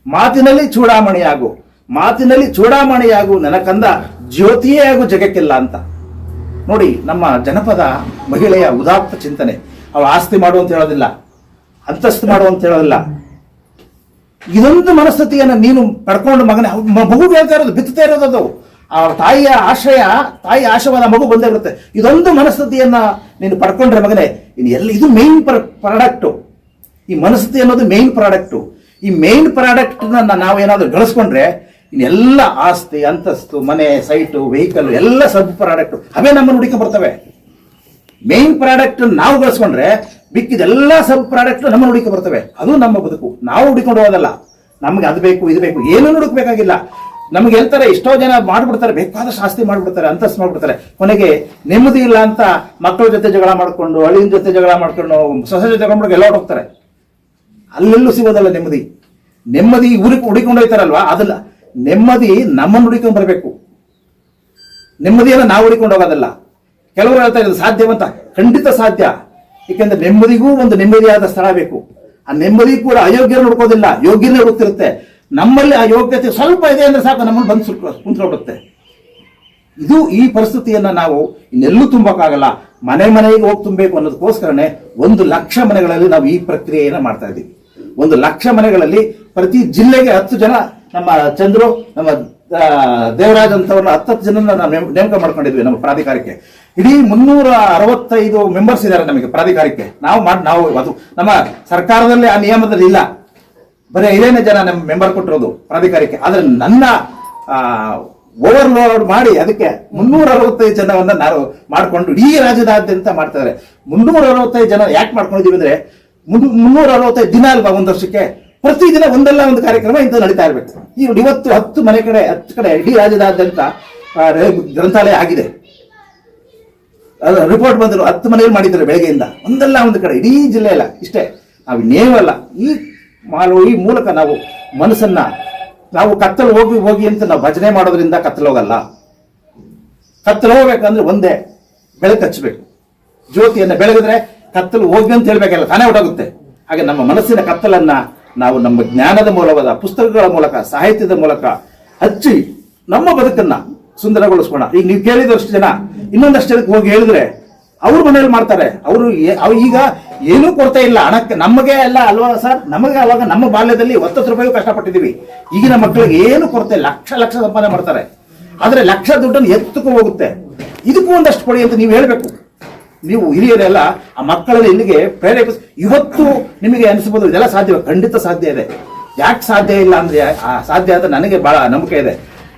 ಮಾತಿನಲ್ಲಿ ಚೂಡಾಮಣಿಯಾಗು, ಮಾತಿನಲ್ಲಿ ಚೂಡಾಮಣಿಯಾಗು, ನನ್ನ ಕಂದ ಜ್ಯೋತಿಯೇ ಆಗು ಜಗಕ್ಕೆಲ್ಲ ಅಂತ. ನೋಡಿ, ನಮ್ಮ ಜನಪದ ಮಹಿಳೆಯ ಉದಾತ್ತ ಚಿಂತನೆ. ಅವಳು ಆಸ್ತಿ ಮಾಡು ಅಂತ ಹೇಳೋದಿಲ್ಲ, ಅಂತಸ್ತು ಮಾಡು ಅಂತ ಹೇಳೋದಿಲ್ಲ. ಇದೊಂದು ಮನಸ್ಥಿತಿಯನ್ನು ನೀನು ಪಡ್ಕೊಂಡು ಮಗನೇ, ಮಗು ಹೇಳ್ತಾ ಇರೋದು, ಬಿತ್ತುತ್ತಾ ಇರೋದು ಅದು. ಆ ತಾಯಿಯ ಆಶಯವಾದ ಮಗು ಬಂದೇ ಬರುತ್ತೆ. ಇದೊಂದು ಮನಸ್ಥಿತಿಯನ್ನ ನೀನು ಪಡ್ಕೊಂಡ್ರೆ ಮಗನೇ, ಇದು ಮೇನ್ ಪ್ರಾಡಕ್ಟು. ಈ ಮನಸ್ಥಿತಿ ಅನ್ನೋದು ಮೇನ್ ಪ್ರಾಡಕ್ಟು. ಈ ಮೇನ್ ಪ್ರಾಡಕ್ಟ್ನ ನಾವೇನಾದ್ರೂ ಗಳಿಸ್ಕೊಂಡ್ರೆ ಇನ್ನೆಲ್ಲ ಆಸ್ತಿ, ಅಂತಸ್ತು, ಮನೆ, ಸೈಟು, ವೆಹಿಕಲ್ ಎಲ್ಲ ಸಬ್ ಪ್ರಾಡಕ್ಟು ಅವೇ ನಮ್ಮನ್ನು ಹುಡುಕಿ ಬರ್ತವೆ. ಮೇನ್ ಪ್ರಾಡಕ್ಟ್ ನಾವು ಗಳಿಸ್ಕೊಂಡ್ರೆ ಬಿಕ್ಕಿದೆಲ್ಲ ಸಬ್ ಪ್ರಾಡಕ್ಟ್ ನಮ್ಮನ್ನು ಹುಡುಕಿ ಬರ್ತವೆ. ಅದು ನಮ್ಮ ಬದುಕು. ನಾವು ಹುಡುಕೊಂಡು ಹೋಗೋದಲ್ಲ. ನಮ್ಗೆ ಅದು ಬೇಕು, ಇದು ಬೇಕು, ಏನನ್ನು ಹುಡುಕ್ಬೇಕಾಗಿಲ್ಲ. ನಮ್ಗೆ ಹೇಳ್ತಾರೆ, ಎಷ್ಟೋ ಜನ ಮಾಡ್ಬಿಡ್ತಾರೆ, ಬೇಕಾದಷ್ಟು ಆಸ್ತಿ ಮಾಡ್ಬಿಡ್ತಾರೆ, ಅಂತಸ್ತು ಮಾಡ್ಬಿಡ್ತಾರೆ. ಕೊನೆಗೆ ನೆಮ್ಮದಿ ಇಲ್ಲ ಅಂತ ಮಕ್ಕಳ ಜೊತೆ ಜಗಳ ಮಾಡ್ಕೊಂಡು, ಅಳಿನ ಜೊತೆ ಜಗಳ ಮಾಡ್ಕೊಂಡು, ಸೊಸೆ ಜೊತೆ ಜಗಳ ಮಾಡ್ಕೊಂಡು ಎಲ್ಲ ಹೋಗ್ತಾರೆ. ಅಲ್ಲೆಲ್ಲೂ ಸಿಗೋದಲ್ಲ ನೆಮ್ಮದಿ. ನೆಮ್ಮದಿ ಹುಡುಕೊಂಡು ಹೋಗ್ತಾರಲ್ವಾ, ಅದಲ್ಲ. ನೆಮ್ಮದಿ ನಮ್ಮನ್ನು ಹುಡುಕೊಂಡು ಬರಬೇಕು. ನೆಮ್ಮದಿಯನ್ನು ನಾವು ಹುಡುಕೊಂಡು ಹೋಗೋದಲ್ಲ. ಕೆಲವರು ಹೇಳ್ತಾ ಇರೋದು ಸಾಧ್ಯವಂತ, ಖಂಡಿತ ಸಾಧ್ಯ. ಏಕೆಂದ್ರೆ ನೆಮ್ಮದಿಗೂ ಒಂದು ನೆಮ್ಮದಿಯಾದ ಸ್ಥಳ ಬೇಕು. ಆ ನೆಮ್ಮದಿ ಕೂಡ ಅಯೋಗ್ಯರನ್ನು ಹುಡುಕೋದಿಲ್ಲ, ಯೋಗ್ಯರನ್ನೇ ಹುಡುಕ್ತಿರುತ್ತೆ. ನಮ್ಮಲ್ಲಿ ಆ ಯೋಗ್ಯತೆ ಸ್ವಲ್ಪ ಇದೆ ಅಂದ್ರೆ ಸಾಕು, ನಮ್ಮನ್ನು ಬಂದು ಕುಂತ್ಕೊಬಿಡುತ್ತೆ. ಈ ಪರಿಸ್ಥಿತಿಯನ್ನ ನಾವು ಇನ್ನೆಲ್ಲೂ ತುಂಬಕ್ಕಾಗಲ್ಲ. ಮನೆಗೆ ಹೋಗಿ ತುಂಬಬೇಕು ಅನ್ನೋದಕ್ಕೋಸ್ಕರನೇ 1,00,000 ಮನೆಗಳಲ್ಲಿ ನಾವು ಈ ಪ್ರಕ್ರಿಯೆಯನ್ನ ಮಾಡ್ತಾ ಇದ್ದೀವಿ. 1,00,000 ಮನೆಗಳಲ್ಲಿ ಪ್ರತಿ ಜಿಲ್ಲೆಗೆ 10 ಜನ, ನಮ್ಮ ಚಂದ್ರು, ನಮ್ಮ ದೇವರಾಜ್ ಅಂತವ್ರನ್ನ 10 ಜನನ ನಾವು ನೇಮಕ ಮಾಡ್ಕೊಂಡಿದ್ವಿ ನಮ್ಮ ಪ್ರಾಧಿಕಾರಕ್ಕೆ. ಇಡೀ 365 ಮೆಂಬರ್ಸ್ ಇದ್ದಾರೆ ನಮಗೆ ಪ್ರಾಧಿಕಾರಕ್ಕೆ. ನಾವು ಅದು ನಮ್ಮ ಸರ್ಕಾರದಲ್ಲಿ ಆ ನಿಯಮದಲ್ಲಿ ಇಲ್ಲ. ಬರೀ 5 ಜನ ನಮ್ಮ ಮೆಂಬರ್ ಕೊಟ್ಟಿರೋದು ಪ್ರಾಧಿಕಾರಕ್ಕೆ. ಆದ್ರೆ ನನ್ನ ಓವರ್ಲೋಡ್ ಮಾಡಿ ಅದಕ್ಕೆ 365 ಜನವನ್ನ ನಾವು ಮಾಡಿಕೊಂಡು ಇಡೀ ರಾಜ್ಯದಾದ್ಯಂತ ಮಾಡ್ತಾರೆ. 365 ಜನ ಯಾಕೆ ಮಾಡ್ಕೊಂಡಿದೀವಿ ಅಂದ್ರೆ 365 ದಿನ ಅಲ್ವಾ ಒಂದು ವರ್ಷಕ್ಕೆ, ಪ್ರತಿದಿನ ಒಂದಲ್ಲ ಒಂದು ಕಾರ್ಯಕ್ರಮ ಇಂಥ ನಡೀತಾ ಇರಬೇಕು. ಇವತ್ತು 10 ಕಡೆ ಇಡೀ ರಾಜ್ಯದಾದ್ಯಂತ ಗ್ರಂಥಾಲಯ ಆಗಿದೆ. ರಿಪೋರ್ಟ್ ಬಂದರು 10 ಮನೆಯಲ್ಲಿ ಮಾಡಿದ್ದಾರೆ ಬೆಳಗ್ಗೆಯಿಂದ, ಒಂದಲ್ಲ ಒಂದು ಕಡೆ ಇಡೀ ಜಿಲ್ಲೆ ಅಲ್ಲ. ಇಷ್ಟೇ, ನಾವು ನೇವಲ್ಲ ಈ ಮೂಲಕ ನಾವು ಮನಸ್ಸನ್ನ ನಾವು ಕತ್ತಲು ಹೋಗಿ ಅಂತ ನಾವು ಭಜನೆ ಮಾಡೋದ್ರಿಂದ ಕತ್ತಲು ಹೋಗಲ್ಲ. ಕತ್ತಲು ಹೋಗ್ಬೇಕಂದ್ರೆ ಒಂದೇ, ಬೆಳಕು ಹಚ್ಚಬೇಕು. ಜ್ಯೋತಿಯನ್ನ ಬೆಳಗಿದ್ರೆ ಕತ್ತಲು ಹೋಗಿ ಅಂತ ಹೇಳ್ಬೇಕಲ್ಲ, ತಾನೇ ಹೊರಟಾಗುತ್ತೆ. ಹಾಗೆ ನಮ್ಮ ಮನಸ್ಸಿನ ಕತ್ತಲನ್ನ ನಾವು ನಮ್ಮ ಜ್ಞಾನದ ಮೂಲವಾದ ಪುಸ್ತಕಗಳ ಮೂಲಕ, ಸಾಹಿತ್ಯದ ಮೂಲಕ ಹಚ್ಚಿ ನಮ್ಮ ಬದುಕನ್ನ ಸುಂದರಗೊಳಿಸ್ಕೋಣ. ಈಗ ನೀವು ಕೇಳಿದಷ್ಟು ಜನ ಇನ್ನೊಂದಷ್ಟು ಜನಕ್ಕೆ ಹೋಗಿ ಹೇಳಿದ್ರೆ ಅವ್ರ ಮನೇಲಿ ಮಾಡ್ತಾರೆ. ಅವರು ಈಗ ಏನೂ ಕೊರತೆ ಇಲ್ಲ ಹಣಕ್ಕೆ. ನಮಗೆ ಎಲ್ಲ ಅಲ್ವಾ ಸರ್, ನಮಗೆ ಅವಾಗ ನಮ್ಮ ಬಾಲ್ಯದಲ್ಲಿ 10 ರೂಪಾಯಿ ಕಷ್ಟಪಟ್ಟಿದ್ದೀವಿ. ಈಗಿನ ಮಕ್ಕಳಿಗೆ ಏನು ಕೊರತೆ, ಲಕ್ಷ ಸಂಪಾದನೆ ಮಾಡ್ತಾರೆ. ಆದ್ರೆ ಲಕ್ಷ ದುಡ್ಡನ್ನು ಎತ್ತಕ್ಕೂ ಹೋಗುತ್ತೆ. ಇದಕ್ಕೂ ಒಂದಷ್ಟು ಕೊಡಿ ಅಂತ ನೀವು ಹೇಳ್ಬೇಕು. ನೀವು ಹಿರಿಯರೆಲ್ಲ ಆ ಮಕ್ಕಳಲ್ಲಿ ಇಲ್ಲಿಗೆ ಪ್ರೇರೇಪಿಸಿ. ಇವತ್ತು ನಿಮಗೆ ಅನಿಸಬಹುದು ಇದೆಲ್ಲ ಸಾಧ್ಯ, ಖಂಡಿತ ಸಾಧ್ಯ ಇದೆ. ಯಾಕೆ ಸಾಧ್ಯ ಇಲ್ಲ ಅಂದ್ರೆ ಸಾಧ್ಯ ಅಂತ ನನಗೆ ಬಹಳ ನಂಬಿಕೆ ಇದೆ.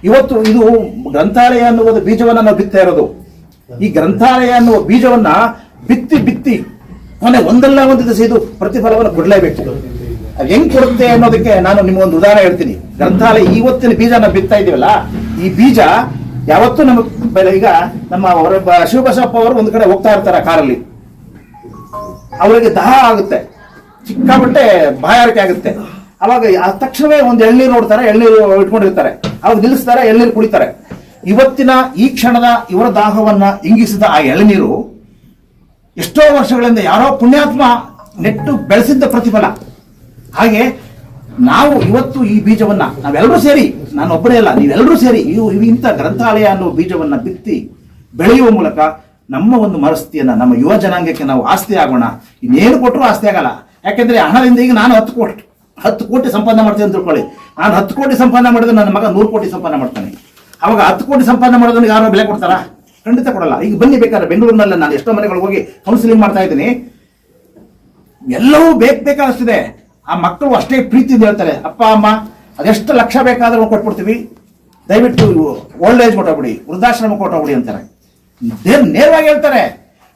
ಇವತ್ತು ಇದು ಗ್ರಂಥಾಲಯ ಅನ್ನುವುದು ಬೀಜವನ್ನ ನಾವು ಬಿತ್ತಾ ಇರೋದು. ಈ ಗ್ರಂಥಾಲಯ ಅನ್ನುವ ಬೀಜವನ್ನ ಬಿತ್ತಿ ಕೊನೆ ಒಂದಲ್ಲ ಒಂದು ದಿವಸ ಇದು ಪ್ರತಿಫಲವನ್ನು ಕೊಡಲೇಬೇಕು. ಅದು ಹೆಂಗ್ ಕೊಡುತ್ತೆ ಅನ್ನೋದಕ್ಕೆ ನಾನು ನಿಮ್ಗೊಂದು ಉದಾಹರಣೆ ಹೇಳ್ತೀನಿ. ಗ್ರಂಥಾಲಯ ಇವತ್ತಿನ ಬೀಜನ ಬಿತ್ತಾ ಇದೀವಲ್ಲ, ಈ ಬೀಜ ಯಾವತ್ತೂ ನಮಗೆ ಈಗ ನಮ್ಮ ಶಿವಬಸಪ್ಪ ಅವರು ಒಂದು ಕಡೆ ಹೋಗ್ತಾ ಇರ್ತಾರೆ ಕಾರಲ್ಲಿ, ಅವರಿಗೆ ದಾಹ ಆಗುತ್ತೆ, ಸಿಕ್ಕಾಪಟ್ಟೆ ಬಾಯಾರಿಕೆ ಆಗುತ್ತೆ. ಅವಾಗ ತಕ್ಷಣವೇ ಒಂದು ಎಳ್ನೀರು ನೋಡ್ತಾರೆ, ಎಳ್ನೀರು ಇಟ್ಕೊಂಡಿರ್ತಾರೆ, ಅವಾಗ ನಿಲ್ಲಿಸ್ತಾರೆ, ಎಳ್ನೀರು ಕುಡಿತಾರೆ. ಇವತ್ತಿನ ಈ ಕ್ಷಣದ ಇವರ ದಾಹವನ್ನ ಇಂಗಿಸಿದ ಆ ಎಳನೀರು ಎಷ್ಟೋ ವರ್ಷಗಳಿಂದ ಯಾರೋ ಪುಣ್ಯಾತ್ಮ ನೆಟ್ಟು ಬೆಳೆಸಿದ್ದ ಪ್ರತಿಫಲ. ಹಾಗೆ ನಾವು ಇವತ್ತು ಈ ಬೀಜವನ್ನ ನಾವೆಲ್ಲರೂ ಸೇರಿ, ನಾನು ಒಬ್ಬರೇ ಅಲ್ಲ, ನೀವೆಲ್ಲರೂ ಸೇರಿ ಇಂಥ ಗ್ರಂಥಾಲಯ ಅನ್ನೋ ಬೀಜವನ್ನ ಬಿತ್ತಿ ಬೆಳೆಯುವ ಮೂಲಕ ನಮ್ಮ ಒಂದು ಮನಸ್ಥಿತಿಯನ್ನ ನಮ್ಮ ಯುವ ಜನಾಂಗಕ್ಕೆ ನಾವು ಆಸ್ತಿ ಆಗೋಣ. ಇನ್ನೇನು ಕೊಟ್ಟರು ಆಸ್ತಿ ಆಗಲ್ಲ. ಯಾಕೆಂದ್ರೆ ಹಣದಿಂದ ಈಗ ನಾನು 10 ಕೋಟಿ ಸಂಪಾದನೆ ಮಾಡ್ತೀನಿ ಅಂತ ತಿಳ್ಕೊಳ್ಳಿ. ನಾನು 10 ಕೋಟಿ ಸಂಪಾದನೆ ಮಾಡಿದ್ರೆ ನನ್ನ ಮಗ 100 ಕೋಟಿ ಸಂಪಾದನೆ ಮಾಡ್ತಾನೆ. ಅವಾಗ 10 ಕೋಟಿ ಸಂಪಾದನೆ ಮಾಡೋದನ್ನ ಯಾರೋ ಬೆಲೆ ಕೊಡ್ತಾರಾ? ಖಂಡಿತ ಕೊಡಲ್ಲ. ಈಗ ಬನ್ನಿ, ಬೇಕಾದ್ರೆ ಬೆಂಗಳೂರಿನಲ್ಲಿ ನಾನು ಎಷ್ಟೋ ಮನೆಗಳಿಗೆ ಹೋಗಿ ಕೌನ್ಸಿಲಿಂಗ್ ಮಾಡ್ತಾ ಇದ್ದೀನಿ. ಎಲ್ಲವೂ ಬೇಕಾದಷ್ಟಿದೆ. ಆ ಮಕ್ಕಳು ಅಷ್ಟೇ ಪ್ರೀತಿಯಿಂದ ಹೇಳ್ತಾರೆ, ಅಪ್ಪ ಅಮ್ಮ ಅದೆಷ್ಟು ಲಕ್ಷ ಬೇಕಾದ್ರೂ ಕೊಟ್ಬಿಡ್ತೀವಿ, ದಯವಿಟ್ಟು ಓಲ್ಡ್ ಏಜ್ ಕೊಟ್ಟೋಗ್ಬಿಡಿ, ವೃದ್ಧಾಶ್ರಮ ಕೊಟ್ಟೋಗ್ಬಿಡಿ ಅಂತಾರೆ. ನೇರವಾಗಿ ಹೇಳ್ತಾರೆ.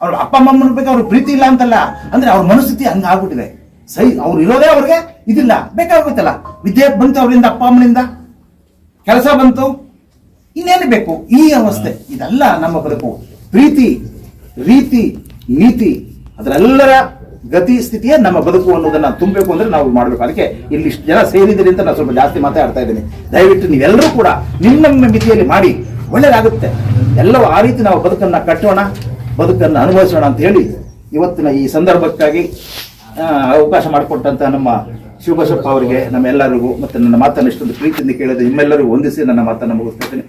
ಅವ್ರ ಅಪ್ಪ ಅಮ್ಮನ ಬೇಕು, ಅವ್ರಿಗೆ ಪ್ರೀತಿ ಇಲ್ಲ ಅಂತಲ್ಲ, ಅಂದ್ರೆ ಅವ್ರ ಮನಸ್ಥಿತಿ ಹಂಗಾಗ್ಬಿಟ್ಟಿದೆ. ಸರಿ, ಅವ್ರು ಇರೋದೇ ಅವ್ರಿಗೆ ಇದಿಲ್ಲ, ಬೇಕಾಗುತ್ತಲ್ಲ. ವಿದ್ಯೆ ಬಂತು ಅವರಿಂದ, ಅಪ್ಪ ಅಮ್ಮನಿಂದ ಕೆಲಸ ಬಂತು, ಇನ್ನೇನು ಬೇಕು? ಈ ಅವಸ್ಥೆ. ಇದೆಲ್ಲ ನಮ್ಮ ಬದುಕು. ಪ್ರೀತಿ, ರೀತಿ, ನೀತಿ, ಅದರೆಲ್ಲರ ಗತಿ ಸ್ಥಿತಿಯೇ ನಮ್ಮ ಬದುಕು ಅನ್ನೋದನ್ನ ತುಂಬಬೇಕು ಅಂದ್ರೆ ನಾವು ಮಾಡಬೇಕು. ಅದಕ್ಕೆ ಇಲ್ಲಿ ಇಷ್ಟು ಜನ ಸೇರಿದಿರಿ ಅಂತ ನಾನು ಸ್ವಲ್ಪ ಜಾಸ್ತಿ ಮಾತಾಡ್ತಾ ಇದ್ದೀನಿ. ದಯವಿಟ್ಟು ನೀವೆಲ್ಲರೂ ಕೂಡ ನಿಮ್ಮ ಮಿತಿಯಲ್ಲಿ ಮಾಡಿ, ಒಳ್ಳೆಯದಾಗುತ್ತೆ. ಎಲ್ಲವೂ ಆ ರೀತಿ ನಾವು ಬದುಕನ್ನ ಕಟ್ಟೋಣ, ಬದುಕನ್ನು ಅನುಭವಿಸೋಣ ಅಂತ ಹೇಳಿ ಇವತ್ತಿನ ಈ ಸಂದರ್ಭಕ್ಕಾಗಿ ಅವಕಾಶ ಮಾಡಿಕೊಟ್ಟಂತ ನಮ್ಮ ಶಿವಬಸಪ್ಪ ಅವರಿಗೆ, ನಮ್ಮೆಲ್ಲರಿಗೂ, ಮತ್ತೆ ನನ್ನ ಮಾತನ್ನು ಇಷ್ಟೊಂದು ಪ್ರೀತಿಯಿಂದ ಕೇಳಿದ ನಿಮ್ಮೆಲ್ಲರಿಗೂ ವಂದಿಸಿ ನನ್ನ ಮಾತನ್ನು ಮುಗಿಸ್ತಾ ಇದ್ದೀನಿ.